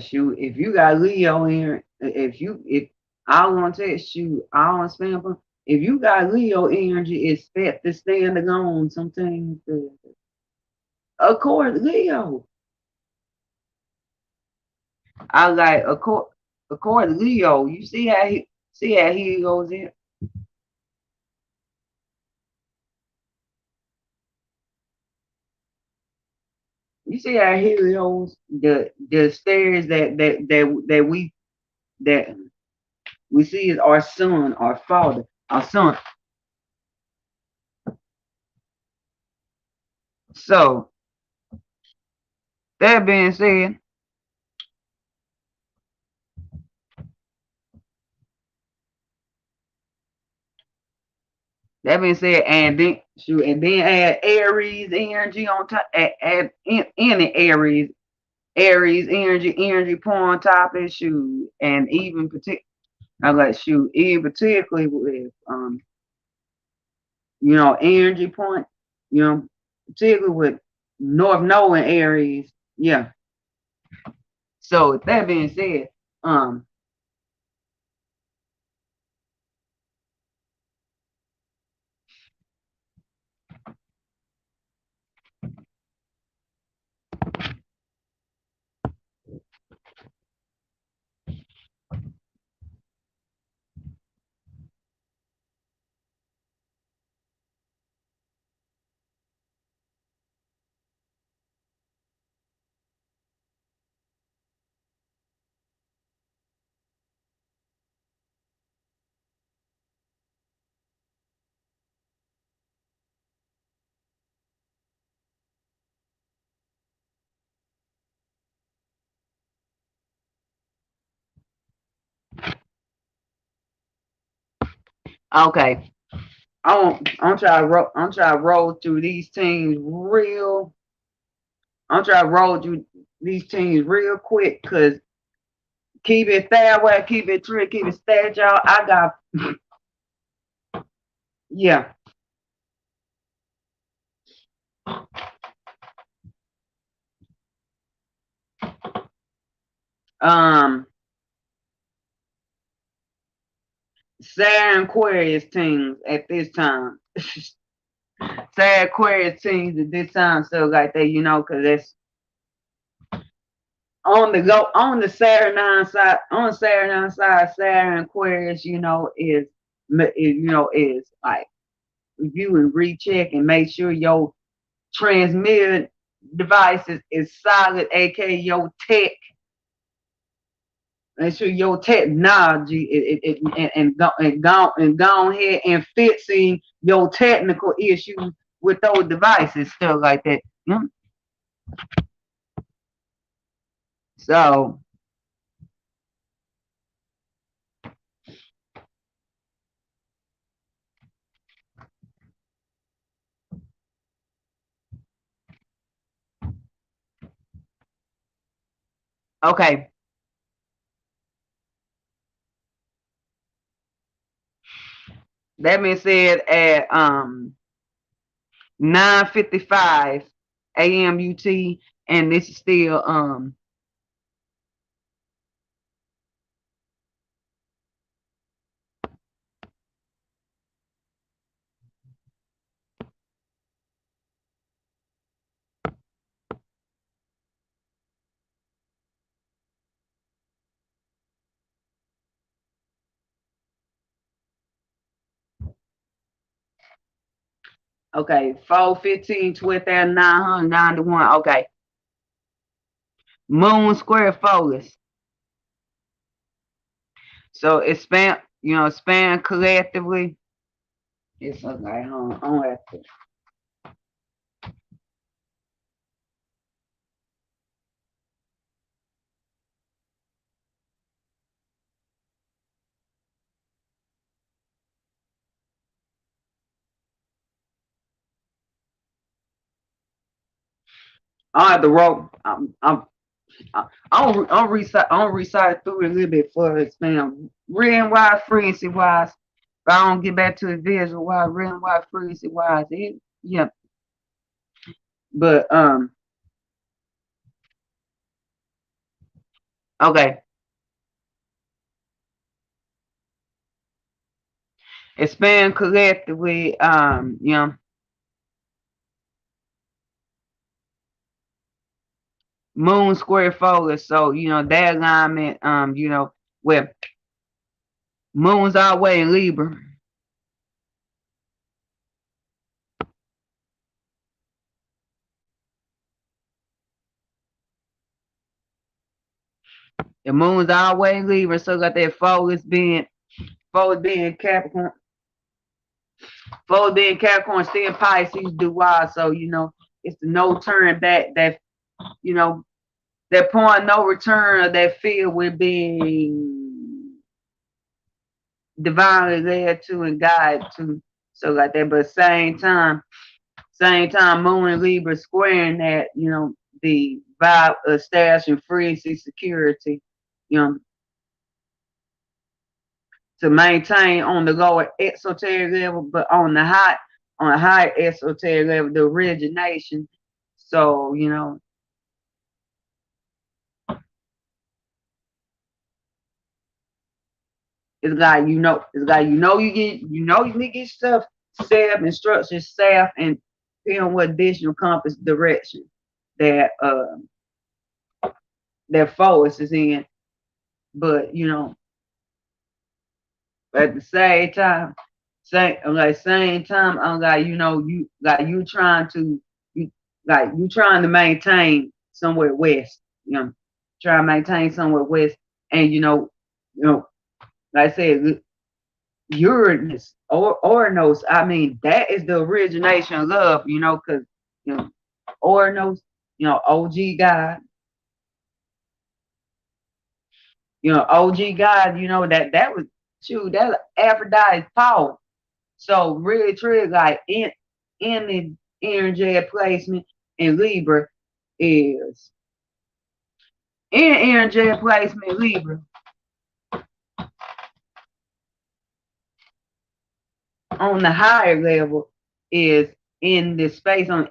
shoot, if you got Leo in, if I want to shoot, I want to spam them. If you got Leo energy, expect to stand alone. Something, of course, Leo. I like, of course, Leo. You see how he goes in. You see how Helios, the stairs that we see is our son, our father, our son. So that being said, and then shoot, and then add Aries energy on top, add any Aries energy pour on top of shoot, and even I like shoot, even particularly with energy point, particularly with North Node and Aries, yeah. So with that being said, okay, I'm trying to roll through these teams real. I'm trying to roll through these teams real quick, cause keep it that way, keep it trick, keep it stat, y'all. I got yeah. Um, Saturn Aquarius teams at this time. Saturn Aquarius teams at this time, so like that, cause that's on the Saturn side. On the Saturn side, Saturn Aquarius, is like review and recheck and make sure your transmitted devices is solid, aka your tech. Make sure your technology go ahead and fixing your technical issues with those devices, stuff like that. So okay, that being said, at 9:55 a.m. UT, and this is still Okay, 415, 12,991. Okay. Moon square focus. So expand, expand collectively. It's okay. Hold on, have to. I have to roll. I'll recite through it a little bit for expand. Real wide frequency wise. If I don't get back to the visual wise, real wide frequency wise, yeah. But okay. Expand collectively, moon square focus. So, that alignment, where moon's always in Libra. The moon's always in Libra, so got that focus being Capricorn, still Pisces do wise. So, it's the no turn back you know, that point no return of that feel we're being divinely led to and guided to. So like that, but same time, Moon and Libra squaring that, the vibe of stash and frequency security, you know, to maintain on the lower esoteric level, but on the high esoteric level, the origination. So, you need to get stuff self instruction, self and what additional compass direction that that force is in. But at the same time, I'm like, you trying to maintain somewhere west, try to maintain somewhere west, and like I said, Uranus or Oranos, I mean, that is the origination of love, because Oranos, OG God, OG God, that was that's Aphrodite's power. So really true, like in the energetic placement in Libra is in energetic placement Libra on the higher level is in the space on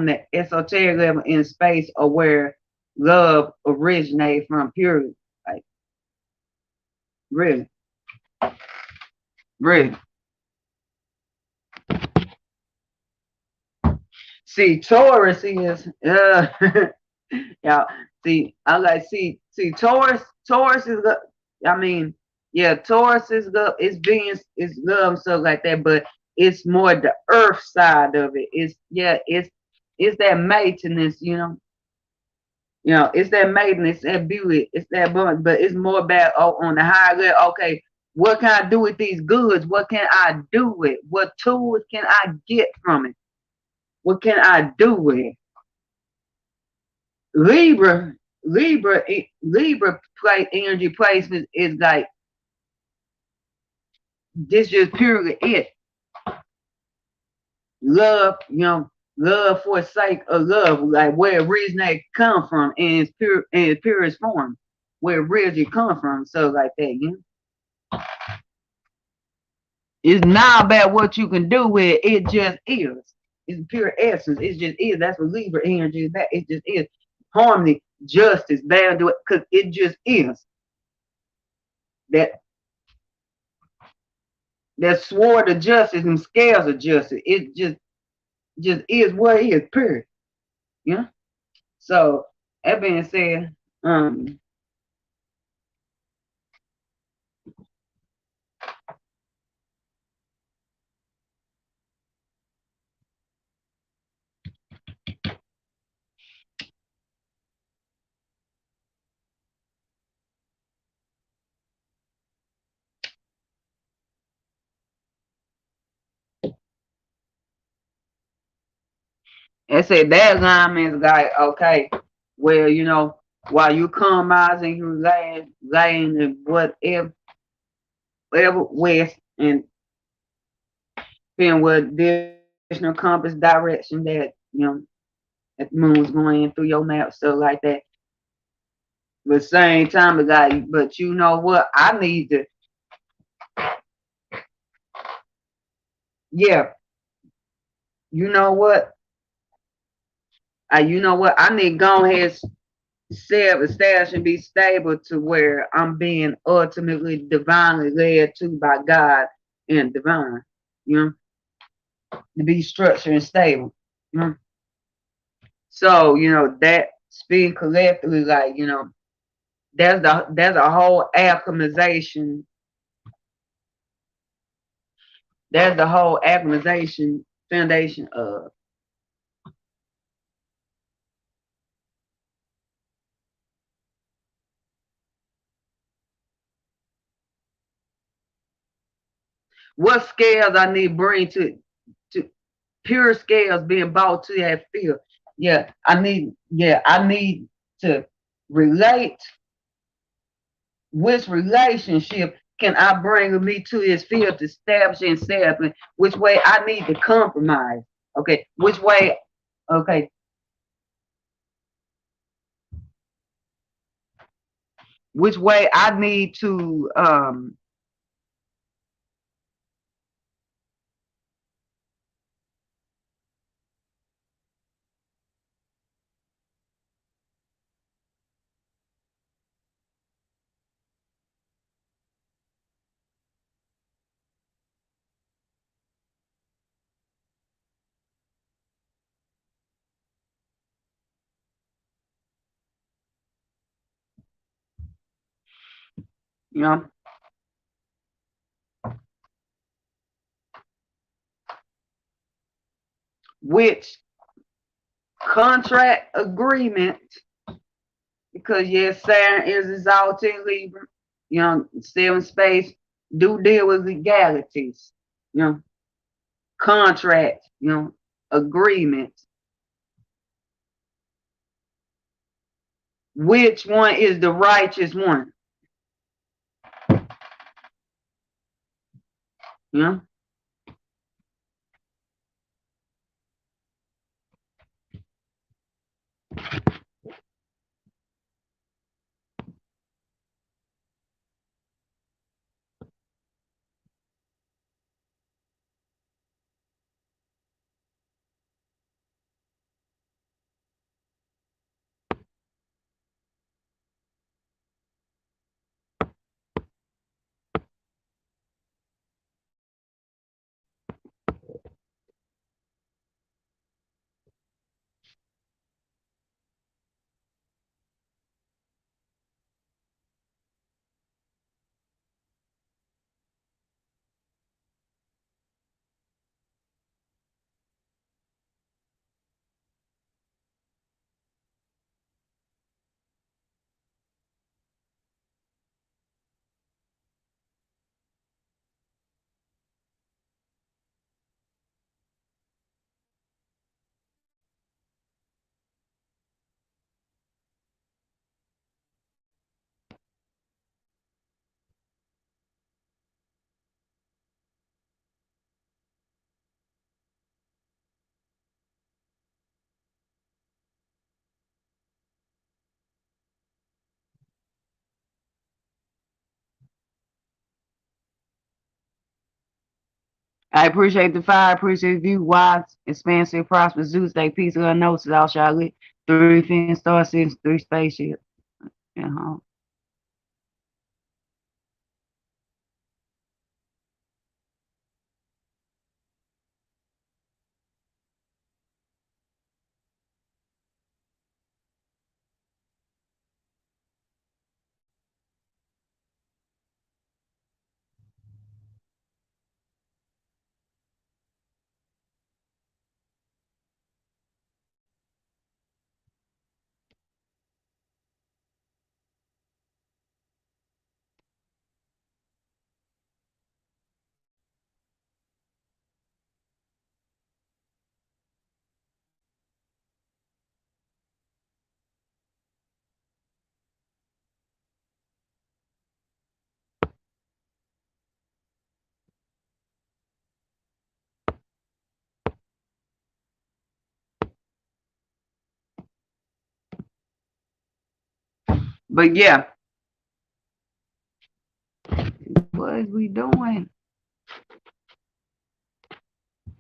the esoteric level in space or where love originates from purely. Like really. Really. See, Taurus is yeah. See, I like see Taurus is I mean, yeah, Taurus is love, it's Venus, it's love and stuff like that, but it's more the earth side of it. It's that maintenance, it's that maintenance, that beauty, it's that bonus, but it's more about on the higher level. Okay, what can I do with these goods? What can I do with? What tools can I get from it? What can I do with it? Libra, Libra play energy placement is like this just purely it. Love, love for the sake of love, like where it originated come from in its purest form, where it originally come from. So like that, It's not about what you can do with it. It just is. It's pure essence. It just is. That's what Libra energy is. That it just is. Harmony, justice, bad do it because it just is. That that sword of justice and scales of justice. It just is what it is, period. Yeah. So that being said, And said that alignment is like, okay, well, while you compromising, you laying in whatever west and being what additional compass direction that the moon's going in through your map, stuff like that. But same time, it's like, but you know what? I need to, yeah, you know what? You know what? I need to go ahead, self-establish and be stable to where I'm being ultimately divinely led to by God and divine, you know, to be structured and stable, you know. So, that speaking collectively, like, there's a whole acclimatization. There's the whole acclimatization foundation of what scales I need to bring to pure scales being brought to that field. I need to relate. Which relationship can I bring me to this field to establish and self? And which way I need to compromise? Okay, which way? Okay, which way I need to you know which contract agreement, because yes, Saturn is exalted in Libra, seven space, do deal with legalities, you know, contract, agreement. Which one is the righteous one? You know? I appreciate the fire, appreciate the view, wise, expansive, prosperous, Zeus, they peace, notes, all shall lit, 3 fin star six, 3 spaceships. Uh-huh. But yeah, what is we doing?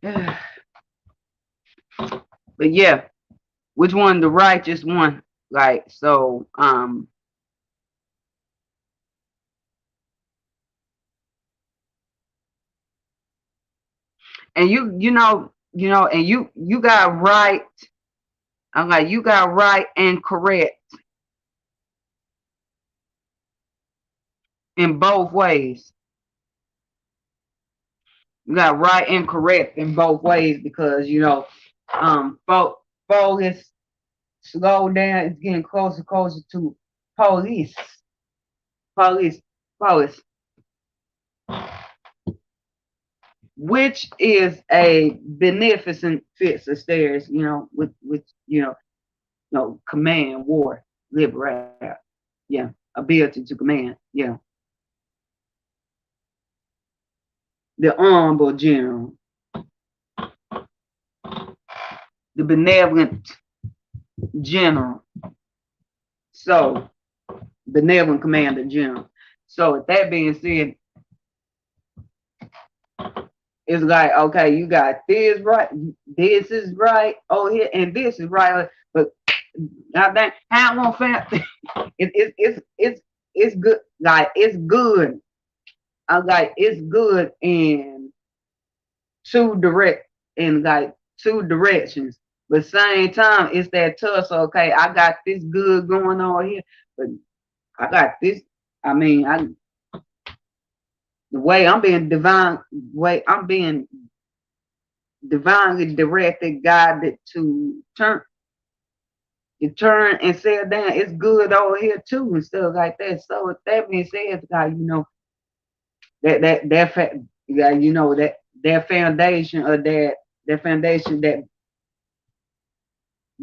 But yeah, which one the righteous one? Like so, and and you got right. I'm like you got right and correct in both ways. You got right and correct in both ways because folk is slow down. It's getting closer, closer to police, police, police, which is a beneficent fits of stairs. With command, war, liberate. Yeah, ability to command. Yeah, the honorable general, the benevolent general. So, benevolent commander general. So, with that being said, it's like, okay, you got this right, this is right over here, and this is right. But I think how long fam it's good. Like it's good. I'm like it's good in two direct in like two directions. But same time, it's that tough. So okay, I got this good going on here, but I got this. I mean, the way I'm being divine, way I'm being divinely directed, guided to turn and settle down. It's good over here too and stuff like that. So with that being said, God, that foundation of that foundation that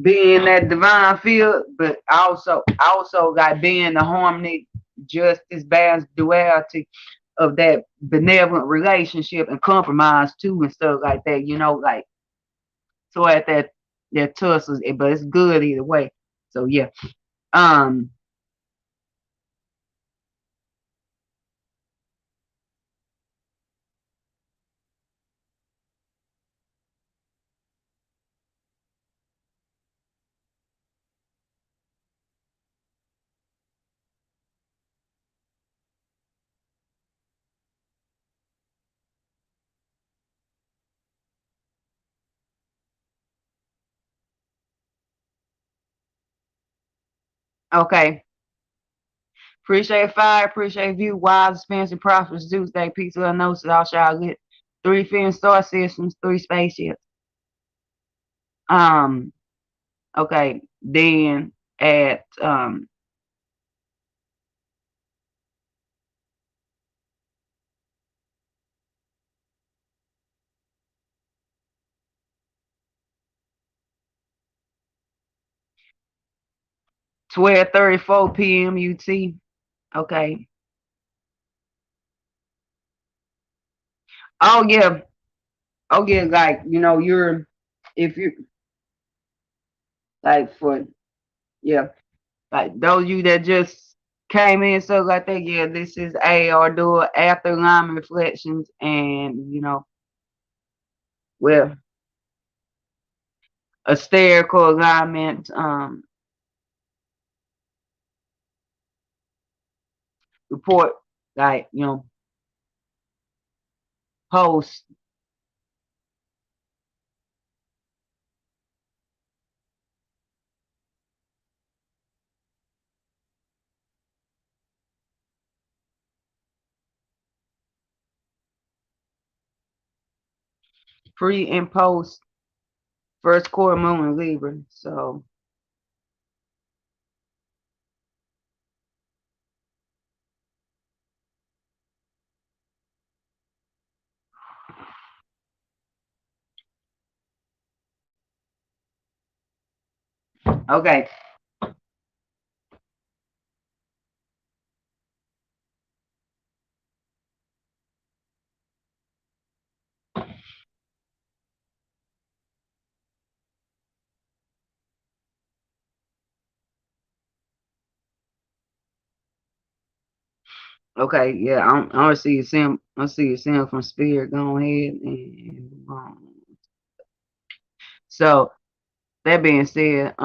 being that divine field, but also got being the harmony, justice, balance, duality of that benevolent relationship and compromise too and stuff like that. Like so at that tussles, but it's good either way. So yeah. Um. Okay. Appreciate fire. Appreciate view. Wise, expansion, prosperous, Zeus Day, peace, little notes. All shall get 3 fin star systems, 3 spaceships. Um. Okay. Then at 12:34 p.m. UT. Okay. Oh yeah. Oh yeah. Like you're if you like for yeah like those of you that just came in stuff like that. Yeah, this is AAR dual after alignment reflections and well a spherical alignment report like post pre and post first quarter moon in Libra. So okay. Okay, yeah, I see you seeing. I see you seeing from spirit. Go ahead and so that being said,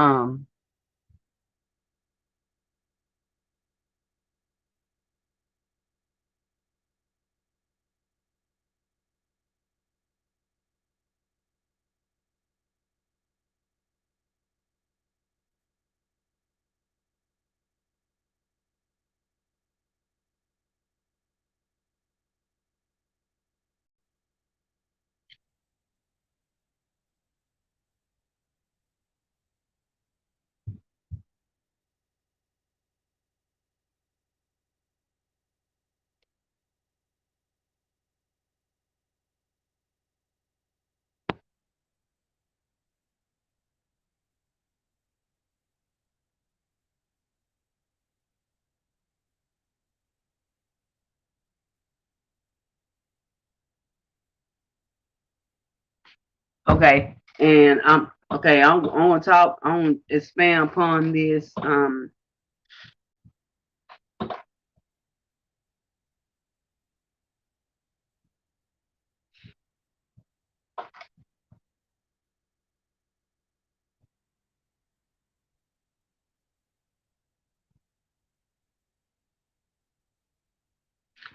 okay, and I'm okay. I'm gonna talk. I'm gonna expand upon this. I'm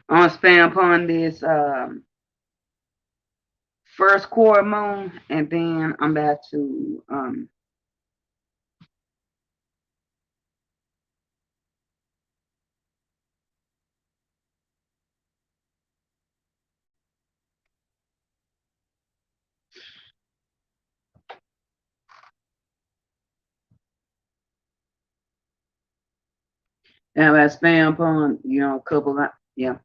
gonna expand upon this first quarter moon, and then I'm back to and I'm gonna expand upon a couple of yeah.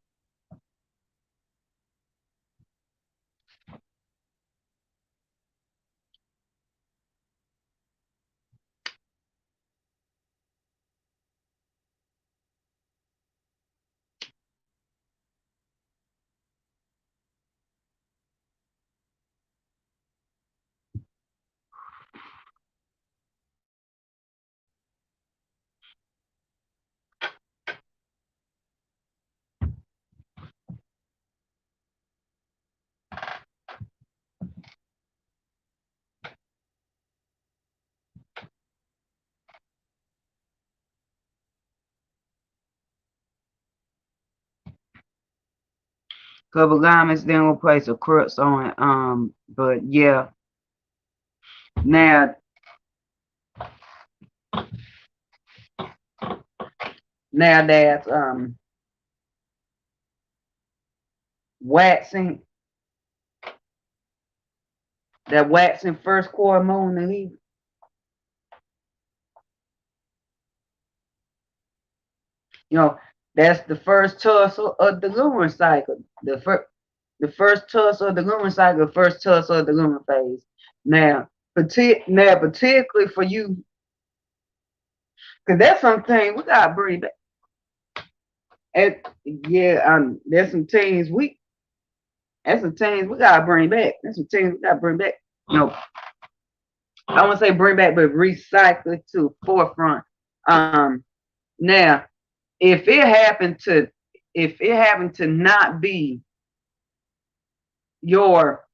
Couple garments, then we'll place a crux on it. But yeah, now now that waxing that waxing first quarter moon and he that's the first tussle of the lunar cycle. The first tussle of the lunar cycle, first tussle of the lunar phase. Now, particularly for you, because that's something we gotta bring back. And yeah, there's some things we gotta bring back. There's some things we gotta bring back. I won't say bring back, but recycle it to forefront. Now, if it happened to not be your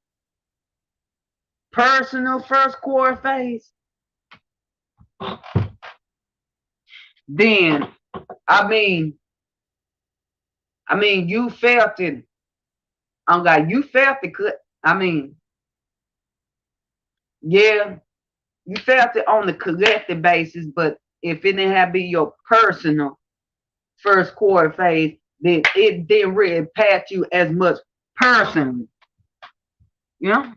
personal first quarter phase, then I mean, you felt it. You felt it. I mean, yeah, you felt it on the collective basis, but if it didn't have to be your personal first quarter phase, then it didn't really impact you as much personally. You know?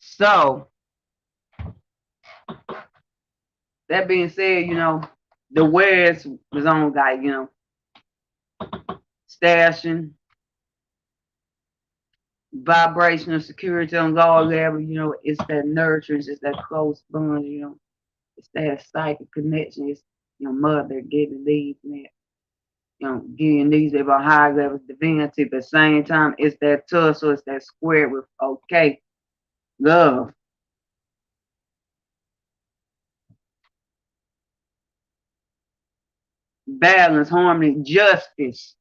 So that being said, the West was on like, stashing, vibrational security on all level, it's that nurturance, it's that close bond, it's that psychic connection, it's your mother giving these, man, giving these people high level divinity, but at the same time, it's that tussle, it's that square with okay, love, balance, harmony, justice,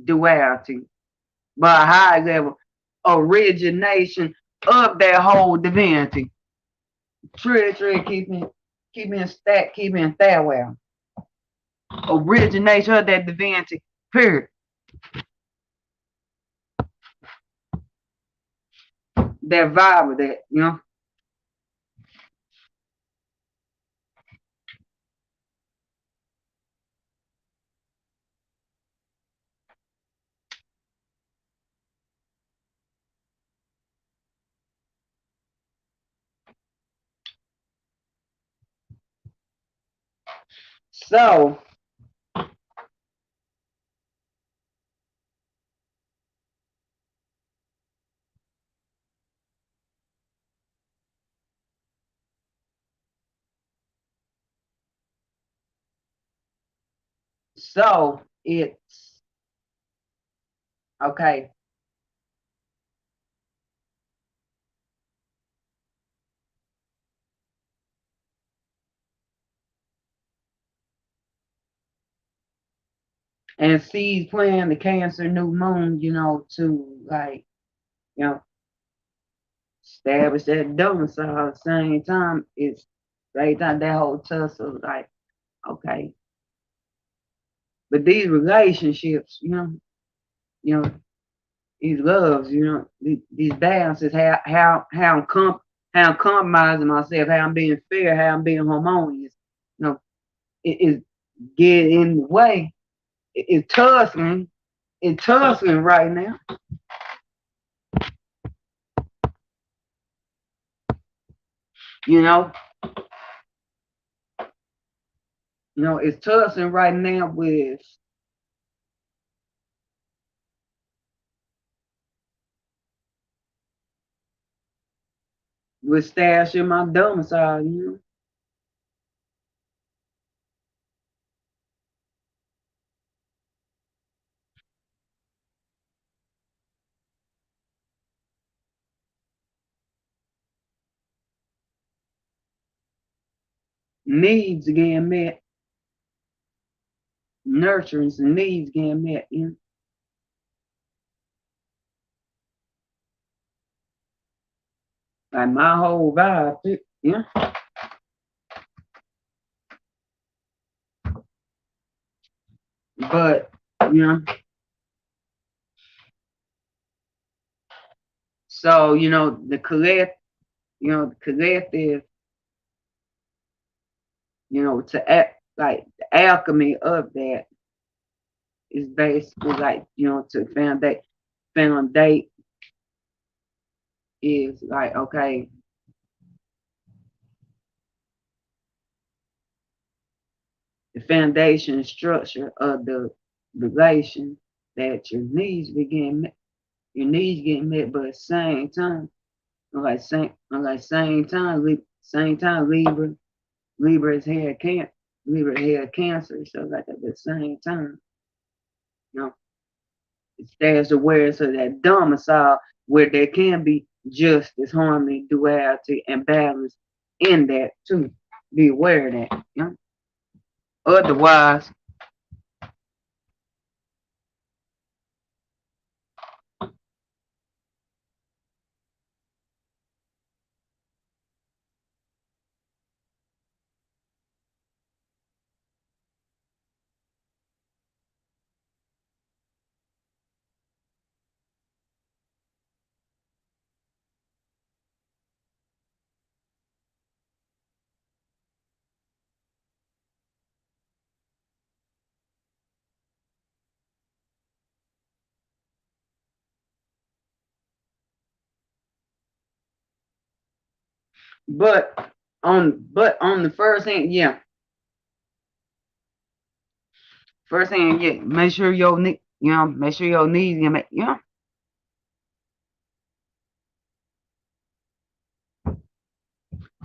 duality, but a high level origination of that whole divinity. Treasury, keep me in stack, keep me in farewell. Origination of that divinity, period. That vibe of that. So, it's okay. And seeds playing the Cancer new moon, to like, you know, establish that domicile at the same time. It's right time that whole tussle, like, okay. But these relationships, you know, these loves, these balances, how I'm compromising myself, how I'm being fair, how I'm being harmonious, it is get in the way. It's tussling right now. You know, it's tussling right now with stash in my domicile, needs getting met, nurturing some needs getting met. Like my whole vibe. But so the collective, to act like the alchemy of that is basically like, to foundate is like, okay, the foundation structure of the relation that your needs begin met, your needs getting met, but at the same time, same time, Libra is head cancer, Libra head cancer, so like at the same time, you know, it stands awareness of that domicile where there can be justice, harmony, duality, and balance in that too. Be aware of that. Otherwise, But on the first hand, yeah. First hand, yeah. Make sure your knee, make sure your knees,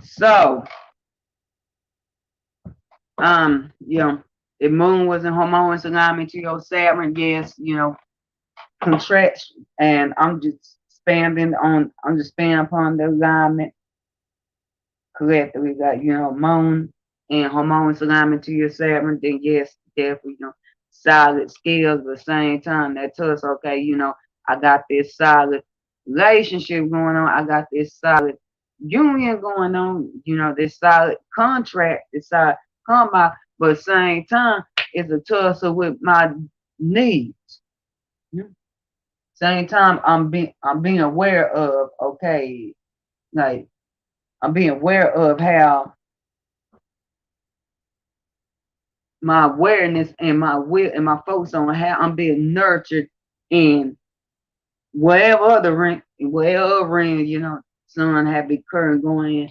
So, if moon was in harmonious alignment to your Saturn, yes, contraction, and I'm just expanding upon the alignment collectively. Got moon and harmonious alignment to your Saturn, then yes, definitely, solid skills. But at the same time, that tells us, okay, I got this solid relationship going on. I got this solid union going on. This solid contract, this solid come out. But at the same time, it's a tussle with my needs. Same time, I'm being aware of, okay, like I'm being aware of how my awareness and my will and my focus on how I'm being nurtured in whatever ring, sun have been current going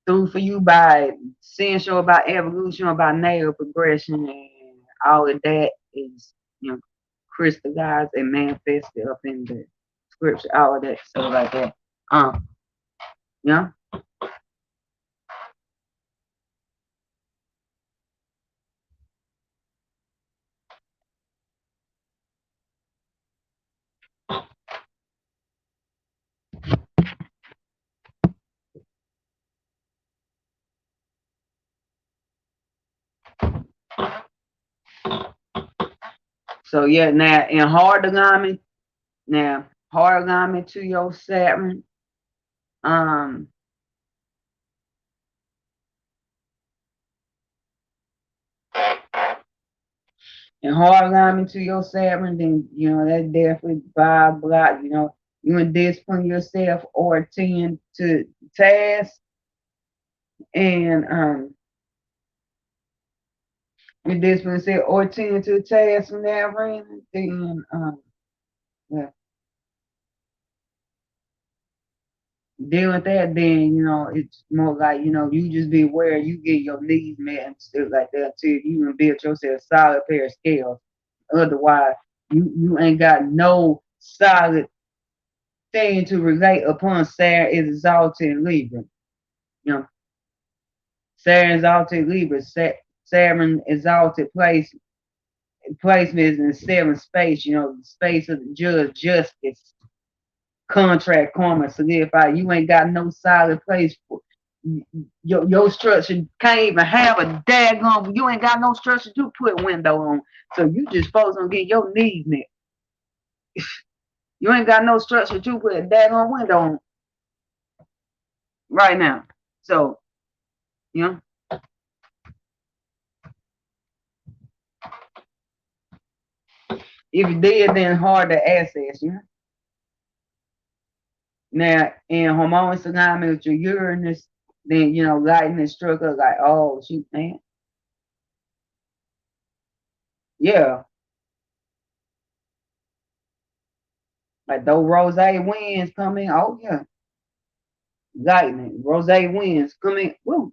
through for you by sensual, about evolution, about natal progression, and all of that is, crystallized and manifested up in the scripture, all of that stuff like that. Yeah. So yeah, now hard alignment to your Saturn. Um, and hard alignment to your Saturn, then that definitely vibe block. You can discipline yourself or attend to tasks, and you discipline yourself or attend to tasks in that ring. Then yeah, deal with that. Then it's more like you just be aware you get your needs met and stuff like that until you can build yourself a solid pair of scales. Otherwise, you ain't got no solid thing to relate upon. Saturn is exalted in Libra. You know, Saturn exalted Libra. Saturn exalted placement is in the seventh space. The space of the judge, justice, contract, karma, solidify. You ain't got no solid place for your structure. Can't even have a daggone. You ain't got no structure to put a window on. So you just focus on getting your needs met. You ain't got no structure to put a daggone window on right now. So, you know, if you did, then hard to access, Now, in harmonious alignment with your Uranus, then, lightning struck us like, oh, shoot, man. Yeah. Like those rose winds come in. Oh, yeah. Lightning, rose winds come in. Woo.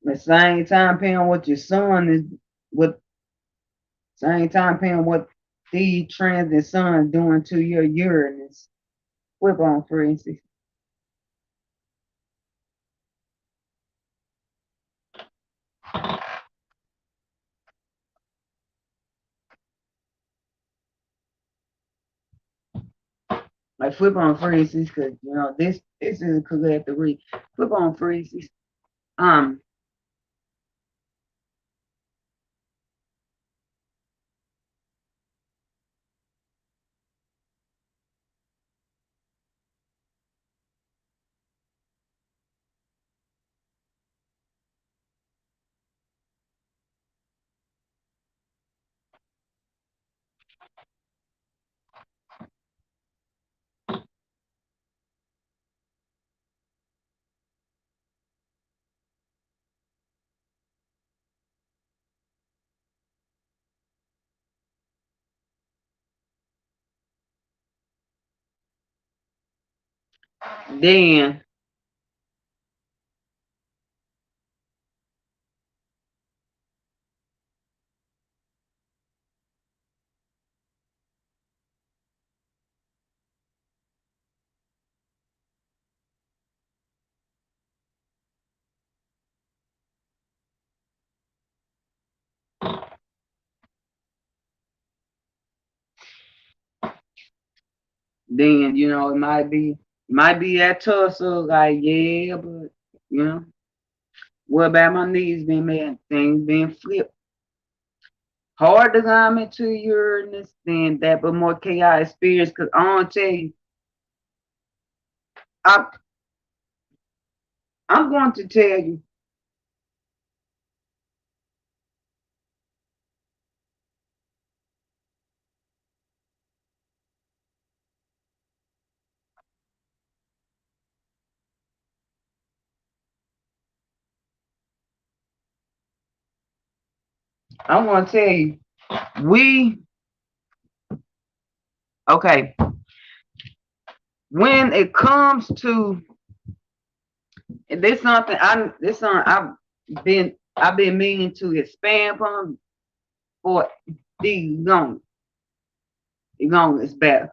At the same time, depending on what your sun is, what same time depending on what the transit sun doing to your Uranus. Flip on, for instance. Like flip on, for instance, because this is a collective read. Flip on, for instance. Um, Then you know, it might be that tussle, like, yeah, but you know, what about my knees being made, things being flipped? Hard to climb into Uranus than that, but more chaotic experience. Cause I want to tell you, I I'm going to tell you, I want to tell you, we okay. When it comes to this something I've been meaning to expand upon for the longest better.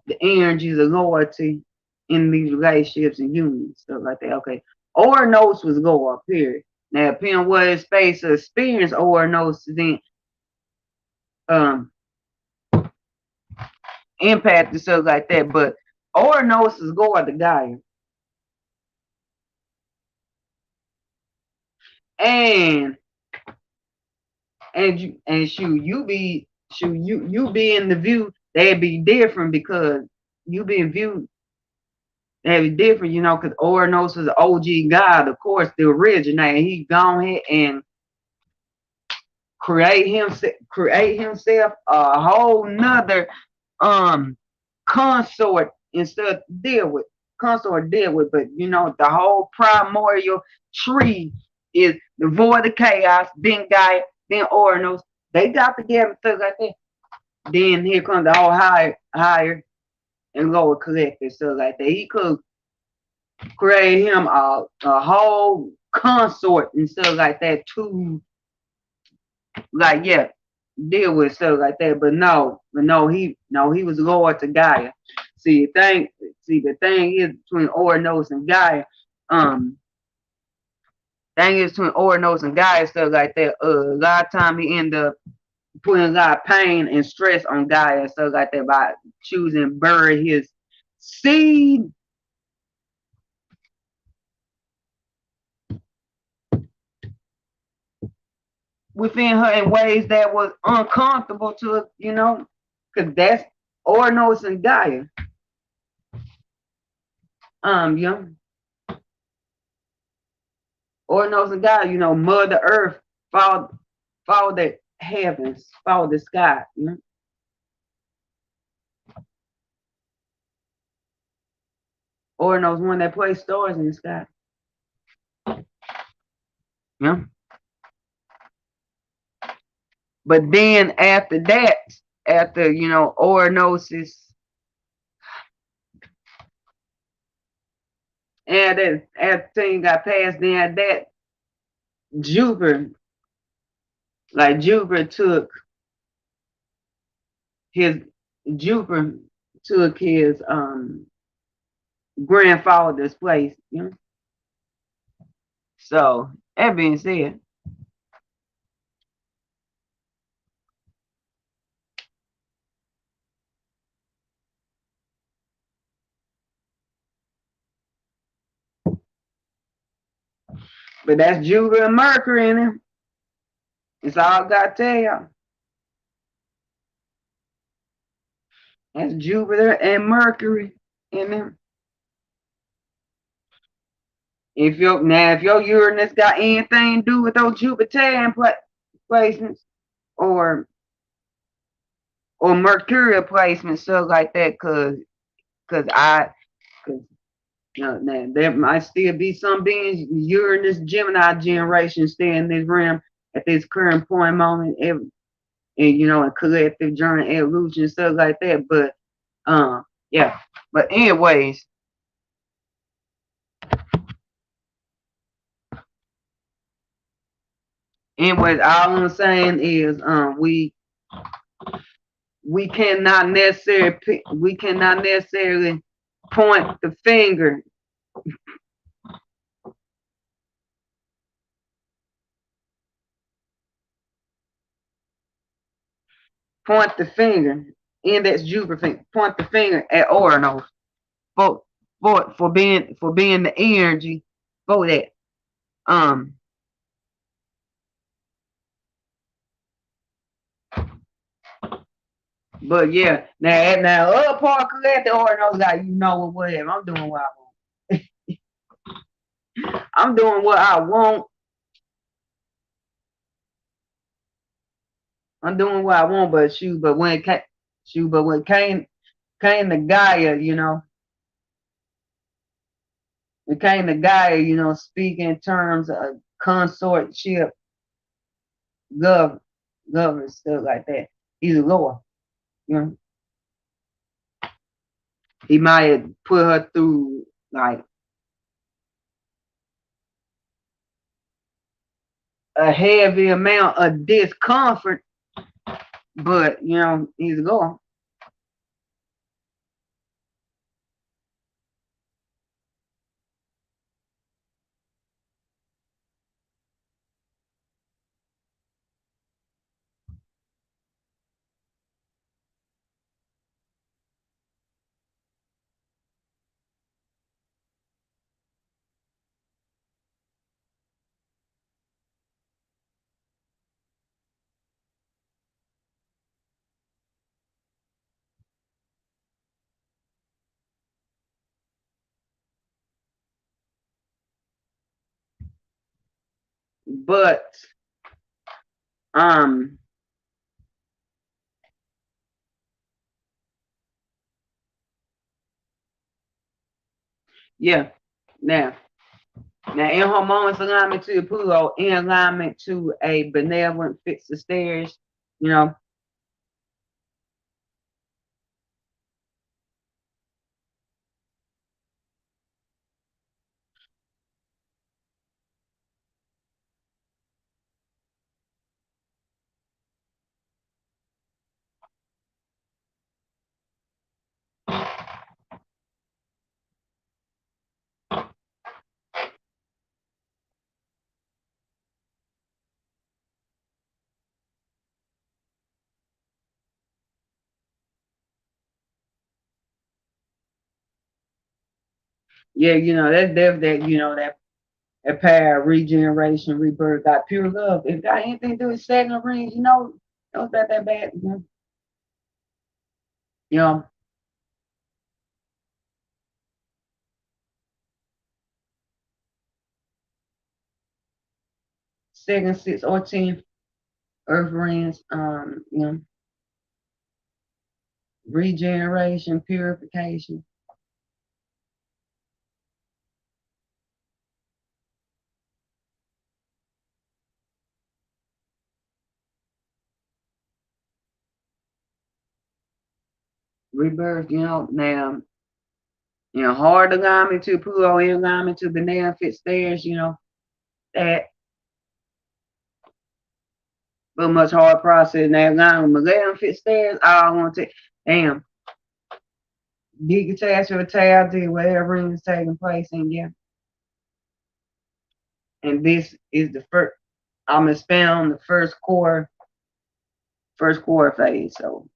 The energies of loyalty in these relationships and unions, stuff like that. Okay. Or notes was go up, period. Now depending what his space of experience or notes then um impact and stuff like that. But or notes is go at the guy. And you be in the view, they'd be different because you being viewed, they'd be different, you know, because Oranos is the OG God, of course, the originator. He gone ahead and create himself a whole nother consort instead deal with, but you know, the whole primordial tree is the void of chaos, then Gaia, then Oranos. They got together and stuff like that. Then here comes the whole higher and lower collective, stuff like that. He could create him a whole consort and stuff like that to, like, yeah, deal with stuff like that. But he was lower to Gaia. The thing is between Oranos and Gaia, stuff like that. A lot of time he end up putting a lot of pain and stress on Gaia and stuff like that by choosing to bury his seed within her in ways that was uncomfortable to, you know, because that's Oranos and Gaia. You know, Oranos and Gaia, you know, Mother Earth follow the heavens, follow the sky, you know. Oranos one that plays stars in the sky. Yeah. But then after that, after, you know, Oranosis, and then after thing got passed, then that Jupiter, like his Jupiter took his grandfather's place, you know. So that being said, but that's Jupiter and Mercury in him. It's all I got to tell y'all. That's Jupiter and Mercury in him. If your Uranus got anything to do with those Jupiterian placements or Mercurial placements, stuff like that, cause you know, now, there might still be some beings Uranus Gemini generation still in this realm at this current point moment, and you know, a collective journey evolution, stuff like that. But yeah. But anyways, Anyway, all I'm saying is we cannot necessarily point the finger. Point the finger. Index Jupiter finger. Point the finger at Uranus for being the energy for that. But yeah, now other part collect the Uranus guy, you know whatever. I'm doing what I want. I'm doing what I want. I'm doing what I want, but when it came to Gaia, it came to Gaia, speaking in terms of consortship, governance, stuff like that. He's a Lord, you know. He might have put her through like a heavy amount of discomfort, but he's a Lord. But yeah. Now in harmonious alignment to Pluto, in alignment to a benevolent fixed stairs, you know. Yeah, that's definitely that pair of regeneration, rebirth, got pure love. If got anything to do with second rings, it's not that bad. You know, second, sixth, or 10th earth rings, regeneration, purification. Rebirth, now, hard alignment to Pluto, in alignment to the Benefit stairs, that, but much hard process. Now, alignment with Benefit stairs, I want to, damn, big catastrophe, tragedy, whatever is taking place, and yeah. And this is the first, I'm expanding on the first core phase. So,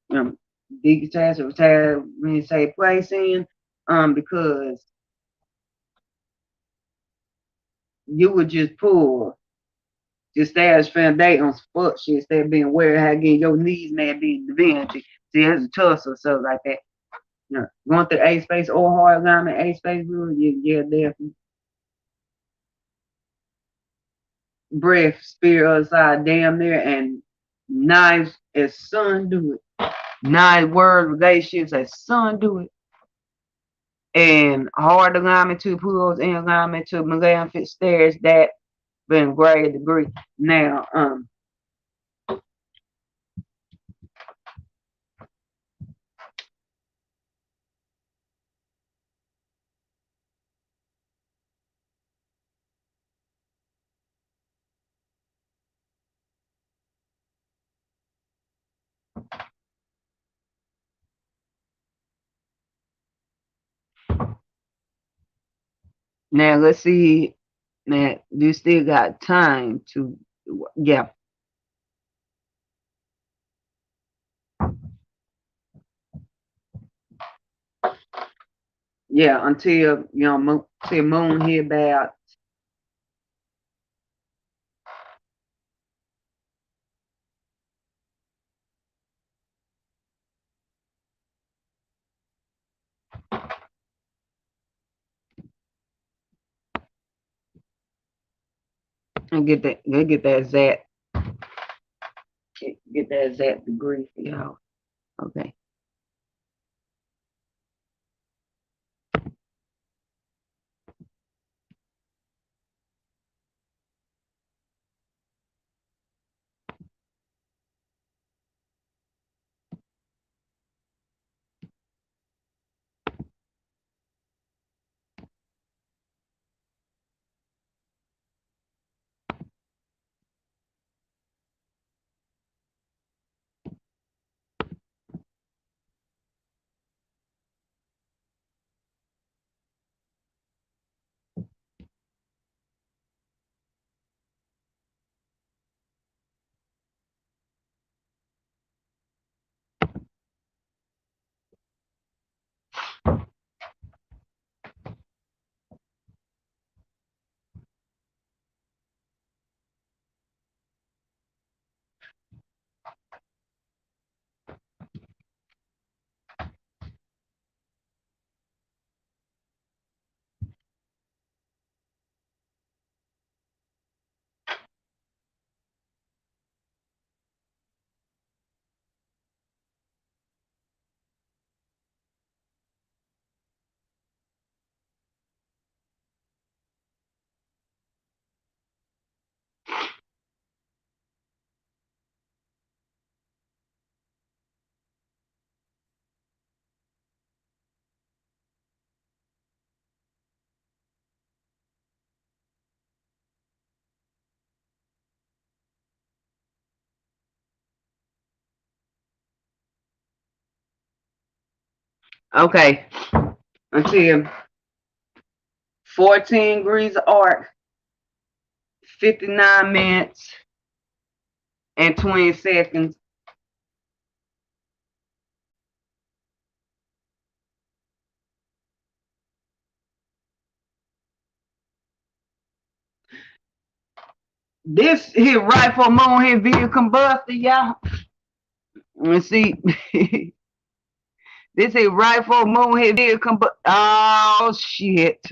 big catastrophe, when take place in, because you would just pull just as foundation on fuck shit instead of being aware how getting your knees mad being divinity. See, that's a tussle or something like that. Going through A space or hard alignment, A space rule, yeah, definitely. Breath, spirit other side, damn near, and knives as son do it. Nine word relationships as son do it. And hard alignment to Pluto's in alignment to malefic stairs that been great degree. Now, Now let's see. Now you still got time to, yeah, yeah, until till moon hit about. And get that exact, get that exact degree for y'all. Okay. Okay. Until 14 degrees of arc, 59 minutes and 20 seconds. This here right for moon here vehicle combusted, y'all. Let's see. This is right for moon here vehicle combusted. Oh shit.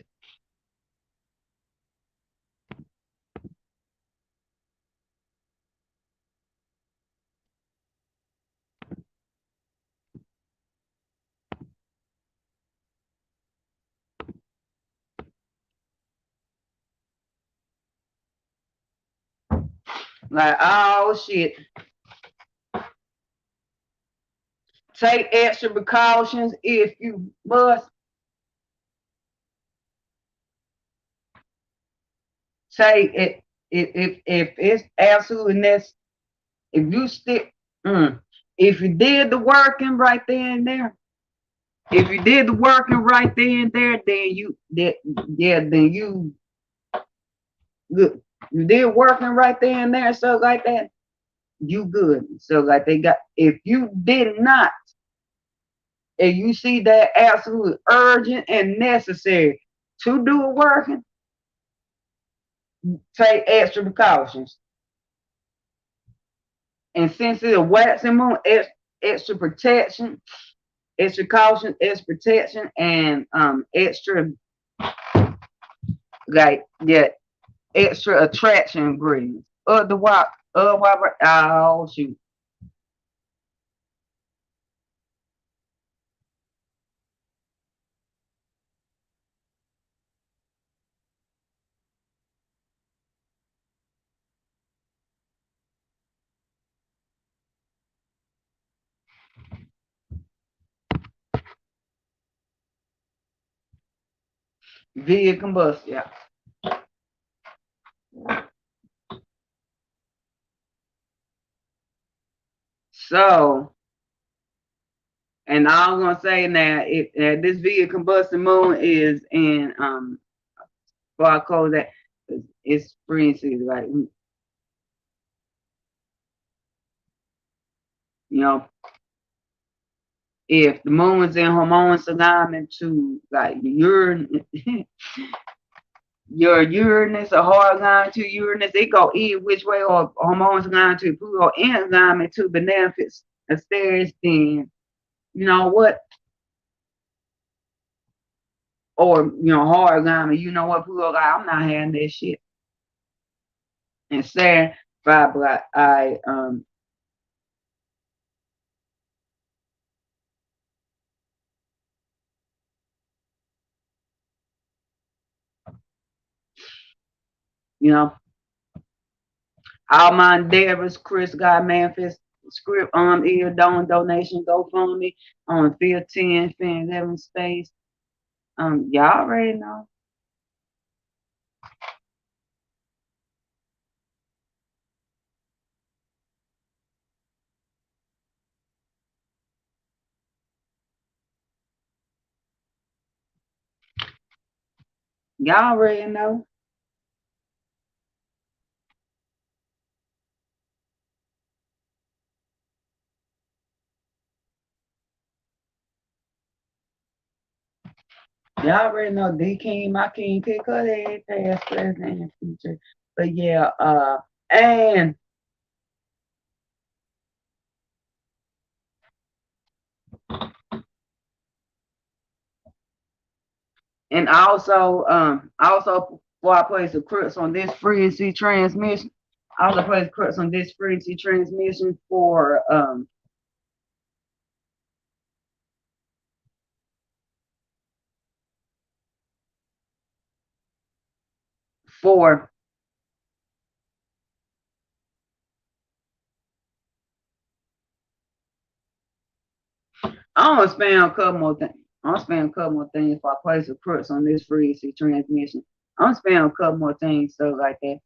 Like, oh shit. Take extra precautions if you must. Take it if it's absolutely necessary. If you stick, if you did the working right there and there, if you did the working right there and there, then then you good. You did working right there and there, so like that, you good. So like they got, if you did not, and you see that absolutely urgent and necessary to do a working, take extra precautions. And since it's a waxing moon, extra protection, extra caution, extra protection, and extra, like, yeah, extra attraction ingredients. Otherwise, oh shoot. Via combustion, yeah. So, and I'm gonna say now, this via combustion moon is in before I close that, it's frequency, like, you know, if the moon's in harmonious alignment to like your Uranus or hard line to Uranus, it go either which way, or harmonious line to Pluto in alignment to benefics Asteris, then you know what? Or hard alignment, you know what, Pluto, like, I'm not having that shit. And Saturn, five black, you know, all my endeavors, Chris got manifest script ear donation GoFundMe on 15 Feng 11 space. Y'all already know. Y'all already know. Y'all already know D King, my king, pick her head, past, present, and future. But yeah, and also before I place the crux on this frequency transmission, I also place crux on this frequency transmission for I'm gonna spam a couple more things. I'm gonna spam a couple more things if I place a crux on this frequency transmission. I'm gonna spam a couple more things, stuff like that.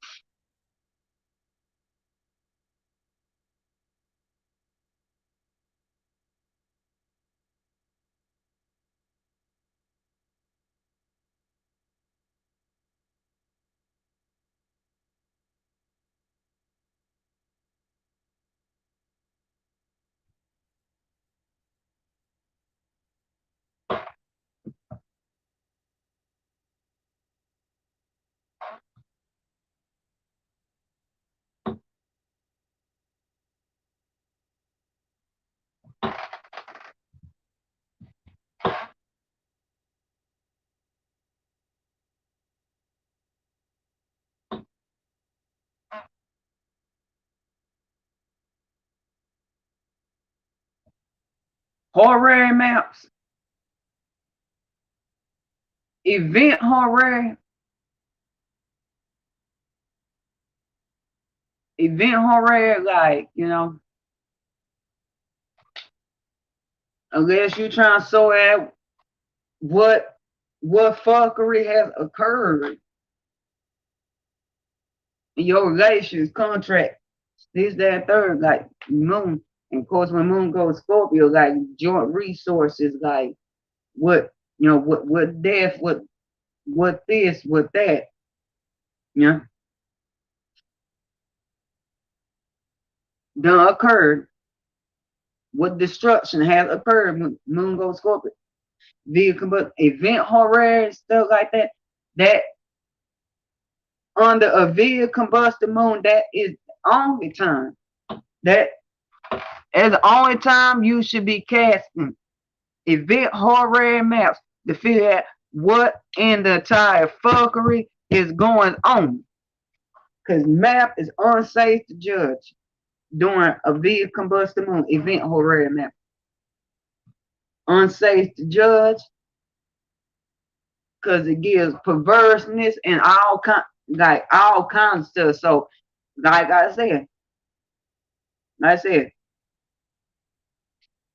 Horary maps, event horary, like, unless you're trying to show at what fuckery has occurred in your relations, contract, this, that, third, like moon. And of course, when moon goes Scorpio, like joint resources, like what death, what this, what that, you done occurred, what destruction has occurred when moon goes Scorpio. Vehicle, but event horror, stuff like that, that under a vehicle combusted moon, that is the only time. That is the only time you should be casting event horror maps to figure out what in the entire fuckery is going on. Because map is unsafe to judge during a vehicle combusted moon event horror map. Unsafe to judge because it gives perverseness and all kinds of stuff. So, like I said,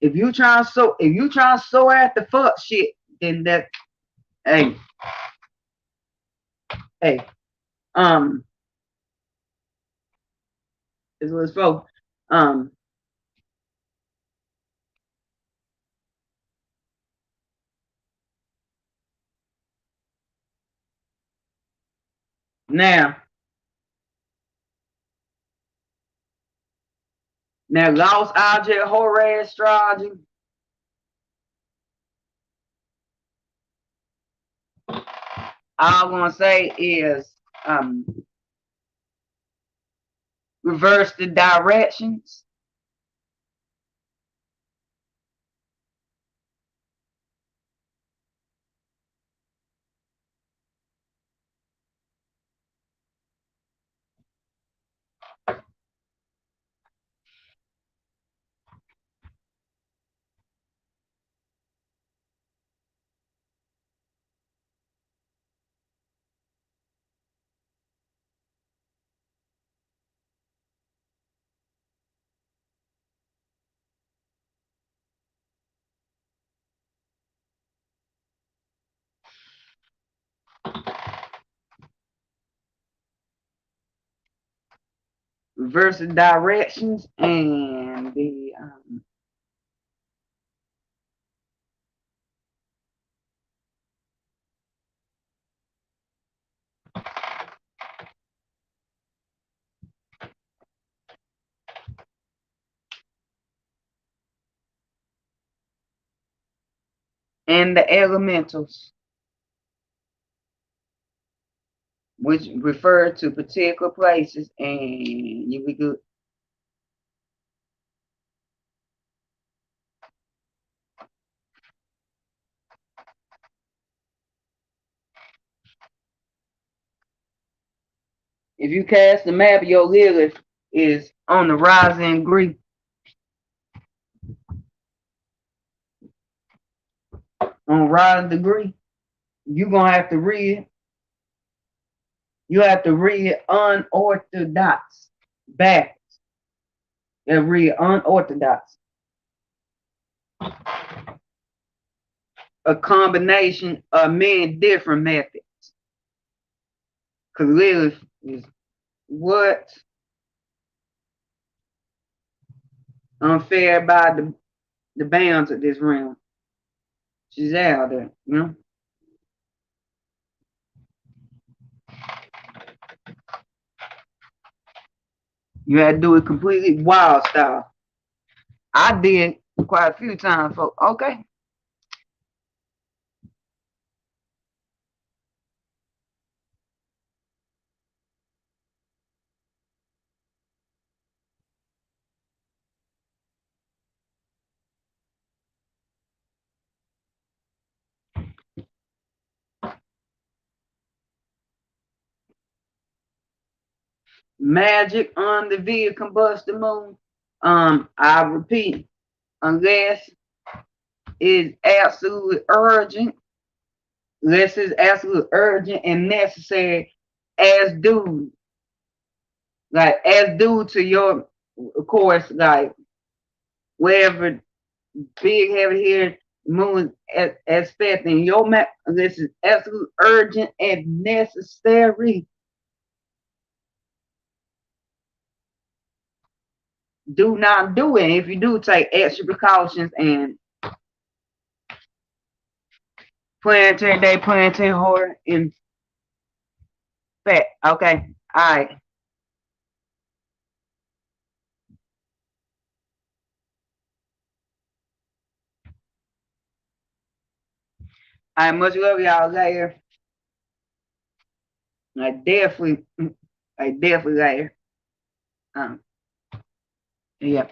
if you try to sew at the fuck shit, then that, hey, hey, um, is what it's for. Um, Now, lost object Horary astrology. All I'm gonna say is reverse the directions. Reverse the directions and the elementals, which refer to particular places, and you be good. If you cast the map, your Lilith is on the rising degree. On rising degree, you're gonna have to read. You have to read unorthodox back. You read unorthodox. A combination of many different methods. Because Lilith is what? Unfair by the bounds of this realm. She's out there, you know? You had to do it completely wild style. I did quite a few times, folks. Okay. Magic on the via combustion moon. I repeat, unless it's absolutely urgent, unless it's absolutely urgent and necessary, as due to your, of course, like wherever big heavy here moon aspecting your map, unless it's absolutely urgent and necessary. Do not do it. If you do, take extra precautions and planetary day, planetary horror in fact. Okay. All right. I much love y'all later. I definitely later. Yeah.